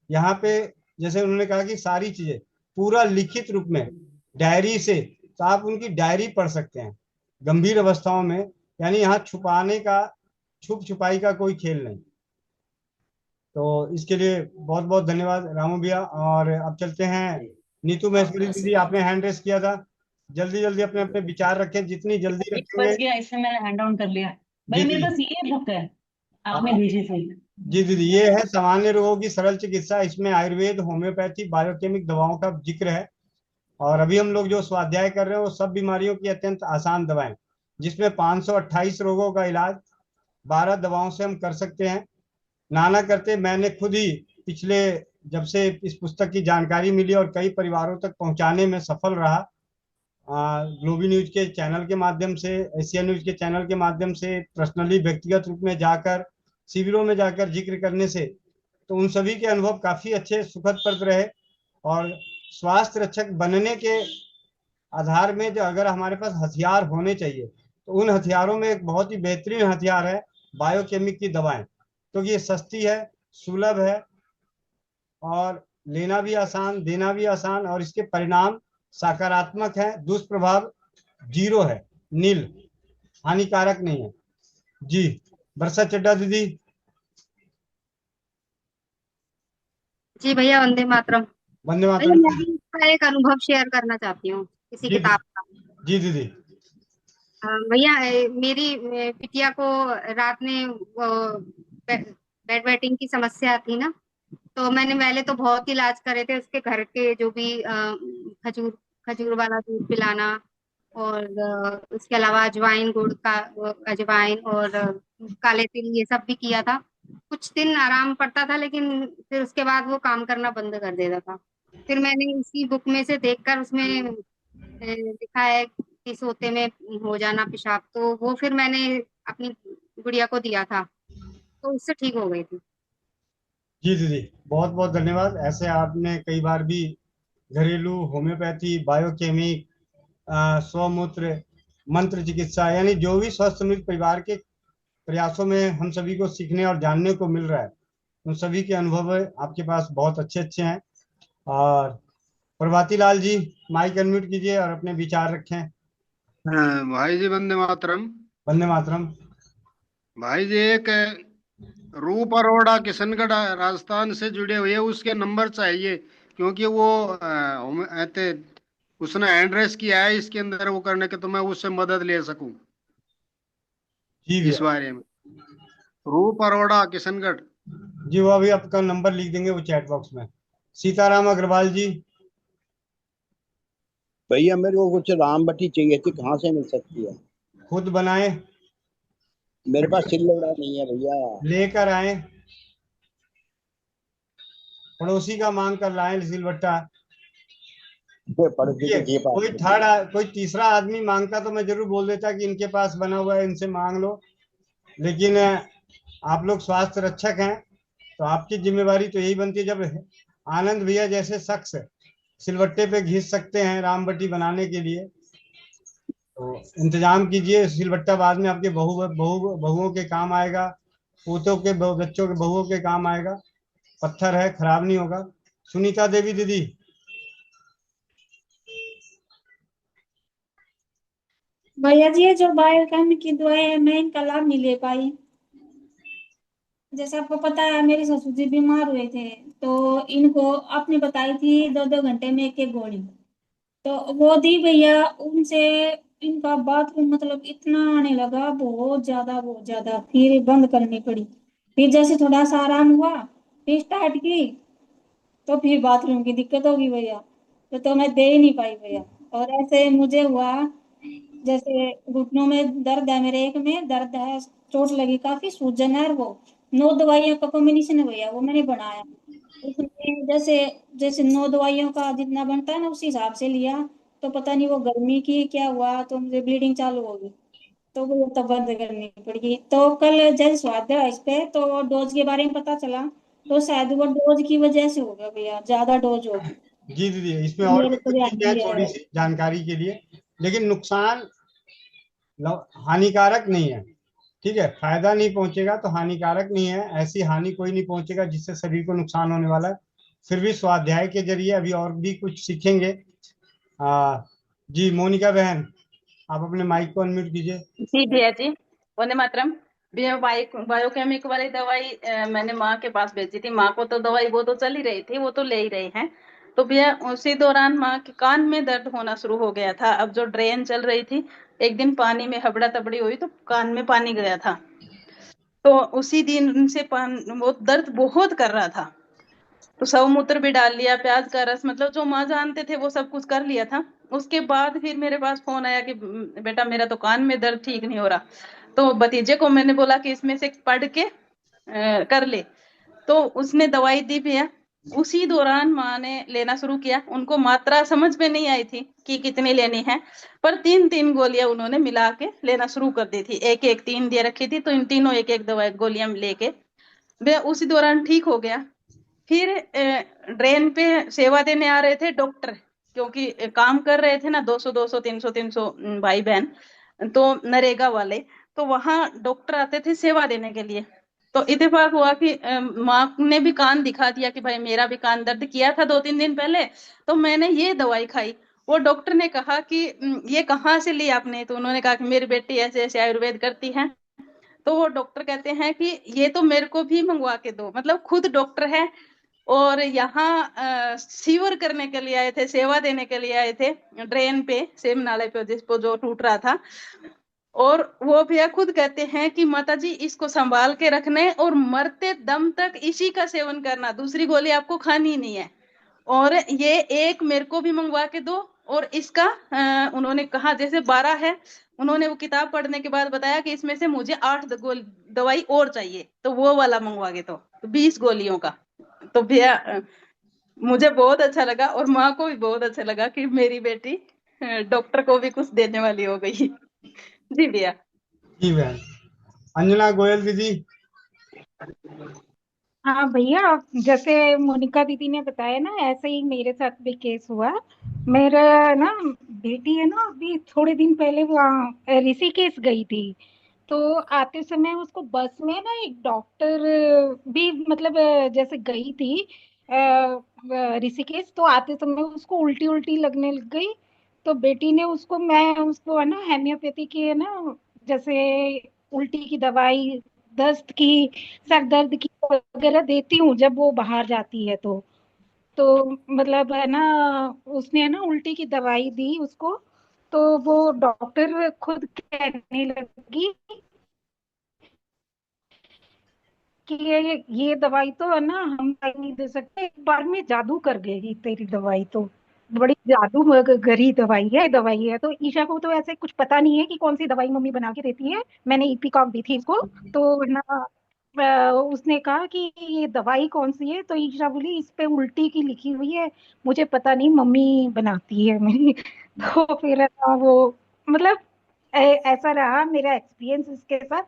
यहाँ पे जैसे उन्होंने कहा कि सारी चीजें पूरा लिखित रूप में डायरी से, तो आप उनकी डायरी पढ़ सकते हैं गंभीर अवस्थाओं में, यानी यहाँ छुपाने का, छुप छुपाई का कोई खेल नहीं। तो इसके लिए बहुत बहुत धन्यवाद रामू भैया। और अब चलते हैं नीतू महेश्वरी दीदी, आपने हैंड रेस किया था, जल्दी जल्दी अपने अपने विचार रखें, जितनी जल्दी रखेंगे। बच गया, इससे मैंने हैंड डाउन कर लिया भाई, मेरे पास ये बुक है, आपने भेजी थी। जी दीदी, ये है सामान्य रोगों की सरल चिकित्सा। इसमें आयुर्वेद, होम्योपैथी, बायोकेमिक दवाओं का जिक्र है। और अभी हम लोग जो स्वाध्याय कर रहे हैं वो सब बीमारियों की अत्यंत आसान दवाएं, जिसमें 528 रोगों का इलाज 12 दवाओं से हम कर सकते हैं। नाना करते मैंने खुद ही पिछले, जब से इस पुस्तक की जानकारी मिली और कई परिवारों तक पहुंचाने में सफल रहा, ग्लोबी न्यूज के चैनल के माध्यम से, एशिया न्यूज के चैनल के माध्यम से, पर्सनली व्यक्तिगत रूप में जाकर, शिविरों में जाकर जिक्र करने से, तो उन सभी के अनुभव काफी अच्छे, सुखदप्रद रहे। और स्वास्थ्य रक्षक बनने के आधार में जो अगर हमारे पास हथियार होने चाहिए, तो उन हथियारों में एक बहुत ही बेहतरीन हथियार है बायोकेमिक की दवाएं, क्योंकि ये सस्ती है, सुलभ है, और लेना भी आसान, देना भी आसान, और इसके परिणाम सकारात्मक है, दुष्प्रभाव जीरो है, नील, हानिकारक नहीं है। जी वर्षा चड्डा दीदी। जी भैया, वंदे मातरम। वंदे भैया मातरम। मैं भी इसका एक अनुभव शेयर करना चाहती हूँ किसी जी किताब का। जी दीदी। भैया मेरी बिटिया को रात में बेड वेटिंग की समस्या थी ना, तो मैंने पहले तो बहुत इलाज करे थे उसके, घर के जो भी खजूर खजूर वाला दूध पिलाना, और उसके अलावा अजवाइन, गुड़ का अजवाइन और काले तिल, ये सब भी किया था। कुछ दिन आराम पड़ता था, लेकिन फिर उसके बाद वो काम करना बंद कर देता था। फिर मैंने इसी बुक में से देखकर, उसमें लिखा है कि सोते में हो जाना पेशाब, तो वो फिर मैंने अपनी गुड़िया को दिया था, तो उससे ठीक हो गई थी। जी दीदी, बहुत बहुत धन्यवाद। ऐसे आपने कई बार भी घरेलू होम्योपैथी, बायोकेमिक, स्वमूत्र, मंत्र चिकित्सा, यानी जो भी स्वस्थ समृद्ध परिवार के प्रयासों में हम सभी को सीखने और जानने को मिल रहा है, उन सभी के अनुभव आपके पास बहुत अच्छे अच्छे हैं। और प्रभाती लाल जी, माइक अनम्यूट कीजिए और अपने विचार रखें। भाई जी वंदे मातरम। वंदे मातरम। भाई जी, एक रूप अरोड़ा किशनगढ़ राजस्थान से जुड़े हुए, उसके नंबर चाहिए, क्योंकि वो उसने एड्रेस किया है इसके अंदर वो करने के, तो मैं उससे मदद ले सकूं इस बारे में। रूप अरोड़ा किशनगढ़। जी, वो अभी आपका नंबर लिख देंगे वो चैट बॉक्स में। सीताराम अग्रवाल जी। भैया मेरे को कुछ रामबटी चाहिए थी, कहाँ से मिल सकती है? खुद बनाए? मेरे पास सिल्लोड़ा नहीं है भैया। लेकर आए, पड़ोसी का मांग कर लाए सिलबट्टा। कोई थर्ड, कोई तीसरा आदमी मांगता तो मैं जरूर बोल देता कि इनके पास बना हुआ है, इनसे मांग लो, लेकिन आप लोग स्वास्थ्य रक्षक हैं, तो आपकी जिम्मेवारी तो यही बनती है। जब आनंद भैया जैसे शख्स सिलबट्टे पे घिस सकते हैं रामबट्टी बनाने के लिए, तो इंतजाम कीजिए। सिलबट्टा बाद में आपके बहुओं के काम आएगा, पोतों के बच्चों के बहुओं के काम आएगा। पत्थर है, खराब नहीं होगा। सुनीता देवी दीदी। भैया जी, ये जो बायोकेमिक की दवाई है, मैं इनका लाभ नहीं ले पाई। जैसे आपको पता है, मेरे ससुर जी बीमार हुए थे, तो इनको आपने बताई थी 2-2 घंटे में एक गोली, तो वो दी भैया। उनसे इनका बाथरूम मतलब इतना आने लगा, बहुत ज्यादा, फिर बंद करनी पड़ी। फिर जैसे थोड़ा सा आराम हुआ, फिर स्टार्ट की, तो फिर बाथरूम की दिक्कत होगी भैया, तो मैं दे ही नहीं पाई भैया। और ऐसे मुझे हुआ, जैसे घुटनों में दर्द है, मेरे एक में दर्द है, चोट लगी काफी, सूजन है, और वो 9 दवाइयों का कॉम्बिनेशन है भैया, वो मैंने बनाया। उसमें जैसे जैसे 9 दवाइयों का जितना बनता है ना, उसी हिसाब से लिया, तो पता नहीं वो गर्मी की क्या हुआ, तो मुझे ब्लीडिंग चालू हो गई। तो वो तो बंद करनी पड़ेगी। तो कल जज स्वाध्याय है इस पे, तो डोज के बारे में पता चला, तो शायद वो डोज की वजह से होगा भैया, ज्यादा डोज होगी। जी दीदी, इसमें और मेरे भी को कुछ ध्यान चीजें हैं दिया थोड़ी है। सी जानकारी के लिए, लेकिन नुकसान हानिकारक नहीं है। ठीक है, फायदा नहीं पहुंचेगा तो हानिकारक नहीं है, ऐसी हानि कोई नहीं पहुंचेगा जिससे शरीर को नुकसान होने वाला है। फिर भी स्वाध्याय के जरिए अभी और भी कुछ सीखेंगे। जी मोनिका बहन, आप अपने माइक को अनम्यूट कीजिए। जी भैया जी, वंदे मातरम। भैया बायोकेमिक वाली दवाई मैंने माँ के पास भेजी थी। माँ को तो दवाई वो तो चल ही रही थी, वो तो ले ही रहे हैं। तो भैया उसी दौरान माँ के कान में दर्द होना शुरू हो गया था। अब जो ड्रेन चल रही थी, एक दिन पानी में हबड़ा तबड़ी हुई तो कान में पानी गया था। तो उसी दिन से वो दर्द बहुत कर रहा था। तो सौमूत्र भी डाल लिया, प्याज का रस, मतलब जो माँ जानते थे वो सब कुछ कर लिया था। उसके बाद फिर मेरे पास फोन आया कि बेटा मेरा तो कान में दर्द ठीक नहीं हो रहा। तो भतीजे को मैंने बोला कि इसमें से पढ़ के कर ले। तो उसने दवाई दी भैया। उसी दौरान माँ ने लेना शुरू किया। उनको मात्रा समझ में नहीं आई थी कि कितनी लेनी है, पर 3-3 गोलियां उन्होंने मिला के लेना शुरू कर दी थी। एक एक 3 दे रखी थी, तो इन तीनों एक एक दवाई गोलियां लेके भैया उसी दौरान ठीक हो गया। फिर ड्रेन पे सेवा देने आ रहे थे डॉक्टर, क्योंकि काम कर रहे थे ना 200-200 300-300 भाई बहन, तो नरेगा वाले। तो वहां डॉक्टर आते थे सेवा देने के लिए। तो इत्तेफाक हुआ कि माँ ने भी कान दिखा दिया कि भाई मेरा भी कान दर्द किया था 2-3 दिन पहले, तो मैंने ये दवाई खाई। वो डॉक्टर ने कहा कि ये कहाँ से ली आपने? तो उन्होंने कहा कि मेरी बेटी ऐसे ऐसे आयुर्वेद करती है। तो वो डॉक्टर कहते हैं कि ये तो मेरे को भी मंगवा के दो। मतलब खुद डॉक्टर है और यहाँ सीवर करने के लिए आए थे, सेवा देने के लिए आए थे ड्रेन पे, सेम नाले पे जिसको जो टूट रहा था। और वो भैया खुद कहते हैं कि माता जी इसको संभाल के रखने और मरते दम तक इसी का सेवन करना, दूसरी गोली आपको खानी नहीं है। और ये एक मेरे को भी मंगवा के दो। और इसका उन्होंने कहा जैसे 12 है, उन्होंने वो किताब पढ़ने के बाद बताया कि इसमें से मुझे 8 दवाई और चाहिए, तो वो वाला मंगवा के तो 20 गोलियों का। तो भैया मुझे बहुत अच्छा लगा और माँ को भी बहुत अच्छा लगा कि मेरी बेटी डॉक्टर को भी कुछ देने वाली हो गई। जी भैया। जी बहन। अंजना गोयल दीदी। हाँ भैया, जैसे मोनिका दीदी ने बताया ना, ऐसे ही मेरे साथ भी केस हुआ। मेरा ना बेटी है ना, अभी थोड़े दिन पहले वहाँ ऋषिकेश गई थी। तो आते समय उसको बस में ना एक डॉक्टर भी, मतलब जैसे गई थी ऋषिकेश, तो आते समय उसको उल्टी उल्टी लगने लग गई। तो बेटी ने उसको, मैं उसको है ना हेम्योपैथी की है ना, जैसे उल्टी की दवाई, दस्त की, सर दर्द की वगैरह देती हूँ जब वो बाहर जाती है। तो मतलब है ना, उसने है ना उल्टी की दवाई दी उसको। तो वो डॉक्टर खुद कहने लगी कि ये दवाई तो है ना हम नहीं दे सकते, एक बार में जादू कर गई तेरी दवाई तो, बड़ी जादू गरी दवाई है। तो ईशा को तो ऐसे कुछ पता नहीं है कि कौन सी दवाई मम्मी बना के देती है। मैंने इपीकॉक दी थी इसको। तो ना उसने कहा कि ये दवाई कौन सी है? तो ईशा बोली इस पे उल्टी की लिखी हुई है, मुझे पता नहीं, मम्मी बनाती है मेरी। तो फिर है ना वो, मतलब ऐसा रहा मेरा एक्सपीरियंस इसके साथ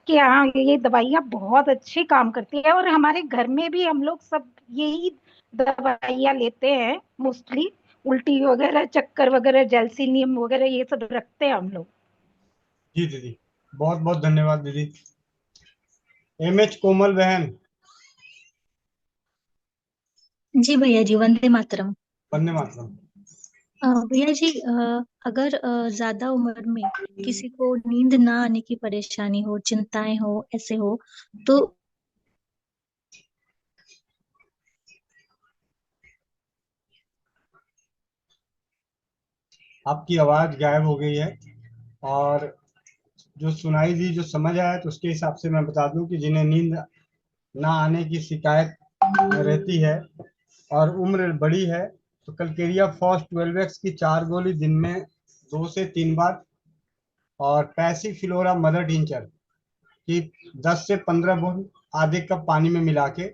कि हाँ ये दवाइयाँ बहुत अच्छे काम करती है। और हमारे घर में भी हम लोग सब यही दवाइयाँ लेते हैं मोस्टली, उल्टी वगैरह, चक्कर वगैरह, जैल्सीनियम वगैरह ये सब रखते हैं हम लोग। जी दीदी, बहुत बहुत धन्यवाद दीदी। एमएच कोमल बहन। जी भैया जी, वंदे मातरम। वंदे मातरम। भैया जी, अगर ज्यादा उम्र में किसी को नींद ना आने की परेशानी हो, चिंताएं हो, ऐसे हो, तो आपकी आवाज गायब हो गई है, और जो सुनाई दी, जो समझ आया, तो उसके हिसाब से मैं बता दूं कि जिन्हें नींद ना आने की शिकायत रहती है और उम्र बड़ी है, तो कलकेरिया फॉस 12x की 4 गोली दिन में 2 से 3 बार, और पैसिफिलोरा मदर टिंचर की 10 से 15 बूंद आधे कप पानी में मिला के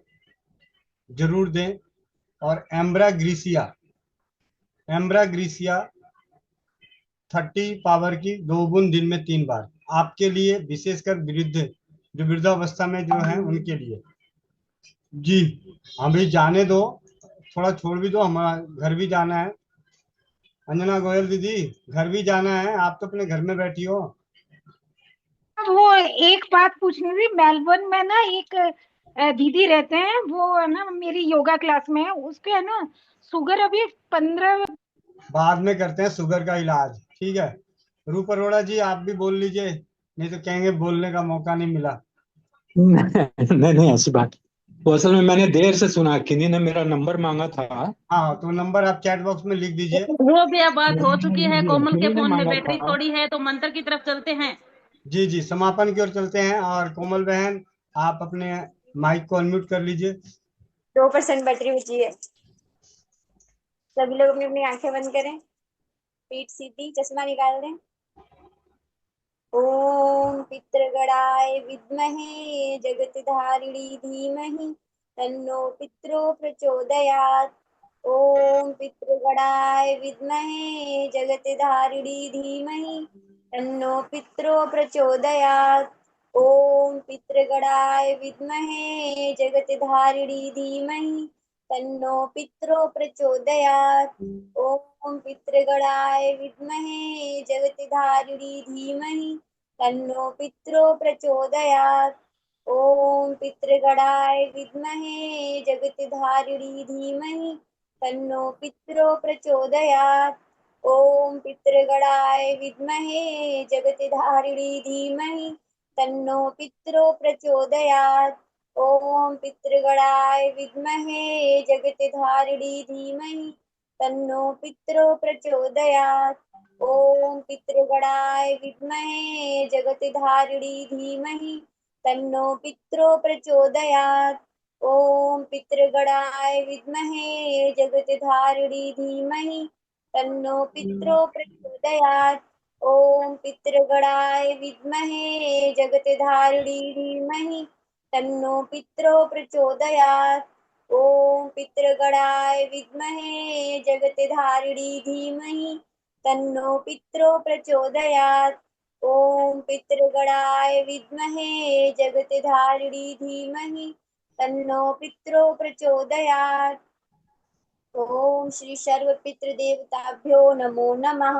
जरूर दें। और एम्ब्राग्रीसिया 30 पावर की 2 बूंद दिन में 3 बार। आपके लिए, विशेषकर वृद्ध जो वृद्धावस्था में जो है उनके लिए। जी अभी जाने दो, थोड़ा छोड़ भी दो, हमारा घर भी जाना है। अंजना गोयल दीदी, घर भी जाना है, आप तो अपने घर में बैठी हो। वो एक बात पूछनी थी, मेलबर्न में ना एक दीदी रहते हैं, वो है ना मेरी योगा क्लास में है, उसके है ना शुगर अभी 15। बाद में करते हैं शुगर का इलाज, ठीक है। रूप अरोड़ा जी आप भी बोल लीजिए, नहीं तो कहेंगे बोलने का मौका नहीं मिला। नहीं नहीं, ऐसी बात। वो असल में मैंने देर से सुना, किन्हीं ने मेरा नंबर मांगा था। हाँ तो नंबर आप चैट बॉक्स में लिख दीजिए। वो भी अब बात हो चुकी है, कोमल के किन्हीं ने फोन में मांगा बैटरी था। थोड़ी है, तो मंत्र की तरफ चलते हैं। जी जी समापन की ओर चलते हैं, और कोमल बहन आप अपने माइक को अनम्यूट कर लीजिए। 2% बैटरी बची है। सभी लोग अपनी अपनी आंखें बंद करें, पीठ सीधी, चश्मा निकाल दें। ओम पितृगणाय विद्महे जगतधारिणी धीमहि तन्नो पितरो प्रचोदयात्। ओम पितृगणाय विद्महे जगतधारिणी धीमहि तन्नो पितरो प्रचोदयात्। ओम पितृगणाय विद्महे जगतधारिणी धीमहि तन्नो पितरो प्रचोदयात्। ओम पितृगणाय विद्महे जगतधारिणी धीमहि तन्नो पितरो प्रचोदयात्। ओम पितृगणाय विद्महे जगतधारिणी धीमहि तन्नो पितरो प्रचोदयात्। ओम पितृगणाय विद्महे जगतधारिणी धीमहि तन्नो पितरो प्रचोदयात्। ओम पितृगणाय विद्महे जगतधारिणी धीमहि तन्नो पितरो प्रचोदयात्। ओम पितृगणाय विद्महे जगतधारिणी धीमहि तन्नो पितरो प्रचोदयात्। ओम पितृगणाय विद्महे जगतधारिणी धीमहि तन्नो पितरो प्रचोदयात्। ओम पितृगणाय विद्महे जगतधारिणी धीमहि तन्नो पितरो प्रचोदयात्। ओम पितृगणाय विद्महे जगतधारिणी धीमहि तन्नो पितरो प्रचोदयात्। ओम पितृगणाय विद्महे जगतधारिणी धीमहि तन्नो पितरो प्रचोदयात्। ओम श्री सर्व पितृदेवताभ्यो नमो नमः।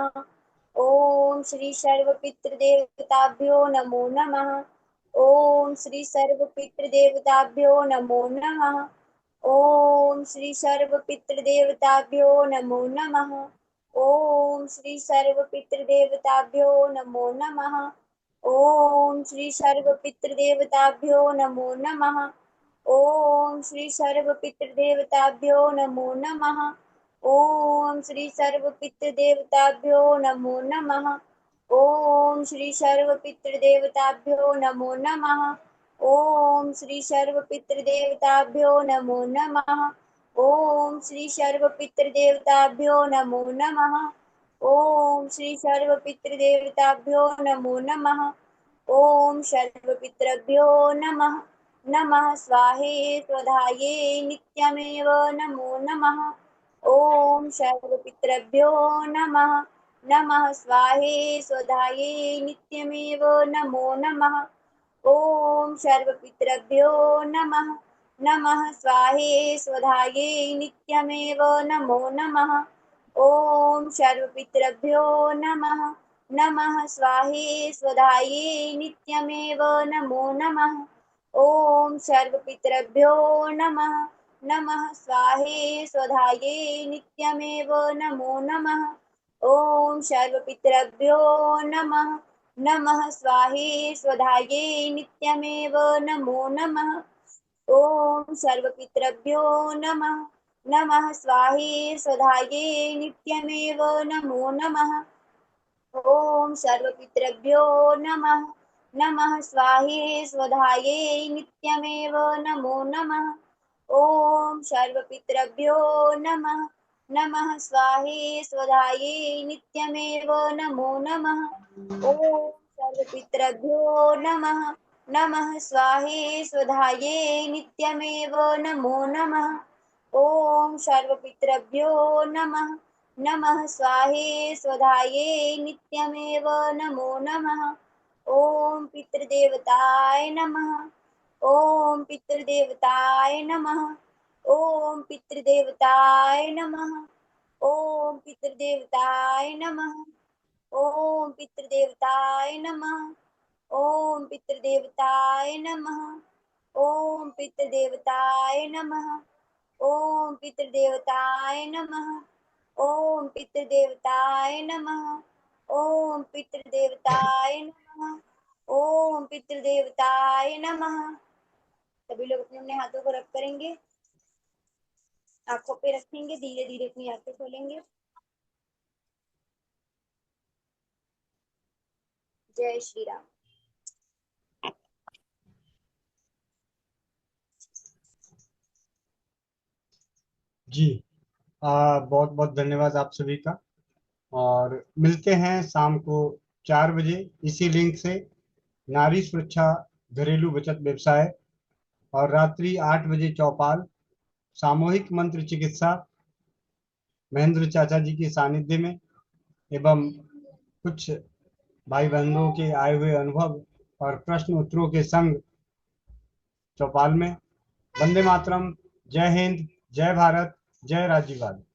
ओम श्री सर्व पितृदेवताभ्यो नमो नमः। ओम श्री सर्व पितृदेवताभ्यो नमो नमः। ओम श्री सर्व पितृदेवताभ्यो नमो नमः। ओम श्री सर्व पितृदेवताभ्यो नमो नमः। ओम श्री सर्व पितृदेवताभ्यो नमो नमः। ओम श्री सर्व पितृदेवताभ्यो नमो नमः। ओम श्री सर्व पितृदेवताभ्यो नमो नमः। ओम श्री सर्व पितृदेवताभ्यो नमो नमः। ओम श्री सर्व पितृदेवताभ्यो नमो नमः। ओम श्री सर्व पितृदेवताभ्यो नमो नमः। ओम श्री सर्व पितृदेवताभ्यो नमो नमः। ओम सर्व पितृभ्यो नमः। नमः स्वाहे स्वधाये नित्यमेव नमो नमः। ओम सर्व पितृभ्यो नमः। नमः स्वाहे स्वधाये नित्यमेव नमो नमः। ओम सर्व पितृभ्यो नमः। नमः स्वाहे स्वधाये नित्यमेव नमो नमः। ओम सर्व पितृभ्यो नमः। नमः स्वाहे स्वधाये नित्यमेव नमो नमः। ओम सर्व पितृभ्यो नमः। नमः स्वाहे स्वधाये नित्यमेव नमो नमः। ओम सर्व पितृभ्यो नमः। नमः स्वाहे स्वधाये नित्यमेव नमो नमः। ओम सर्व पितृभ्यो नमः। नमः स्वाहे स्वधाये नित्यमेव नमो नमः। ओम सर्व पितृभ्यो नमः। नमः स्वाहे स्वधाये नित्यमेव नमो नमः। ओम सर्व पितृभ्यो नमः। नमः स्वाहे स्वधाये नित्यमेव नमो नमः। ओम सर्व पितृभ्यो नमः। नमः स्वाहे स्वधाये नित्यमेव नमो नमः। ओम सर्व पितृभ्यो नमः। नमः स्वाहे स्वधाये नित्यमेव नमो नमः। ओम पितृदेवताय नमः। ओम पितृदेवताय नमः। ओम पितृदेवताय नमः। ओम पितृदेवताय नमः। ओम पितृदेवताय नमः। ओम पितृदेवताय नमः। ओम पितृदेवताय नमः। ओम पितृदेवताय नमः। ओम पितृदेवताय नमः। ओम पितृदेवताय नमः। ओम पितृदेवताय नमः। सभी लोग अपने अपने हाथों को रख करेंगे, आंखों पे रखेंगे, धीरे धीरे अपनी आंखें खोलेंगे। जय श्री राम। जी बहुत बहुत धन्यवाद आप सभी का, और मिलते हैं शाम को 4 बजे इसी लिंक से, नारी सुरक्षा घरेलू बचत व्यवसाय, और रात्रि 8 बजे चौपाल सामूहिक मंत्र चिकित्सा महेंद्र चाचा जी के सानिध्य में, एवं कुछ भाई बहनों के आए हुए अनुभव और प्रश्न उत्तरों के संग चौपाल में। वंदे मातरम, जय हिंद, जय भारत, जय राज्यवाद।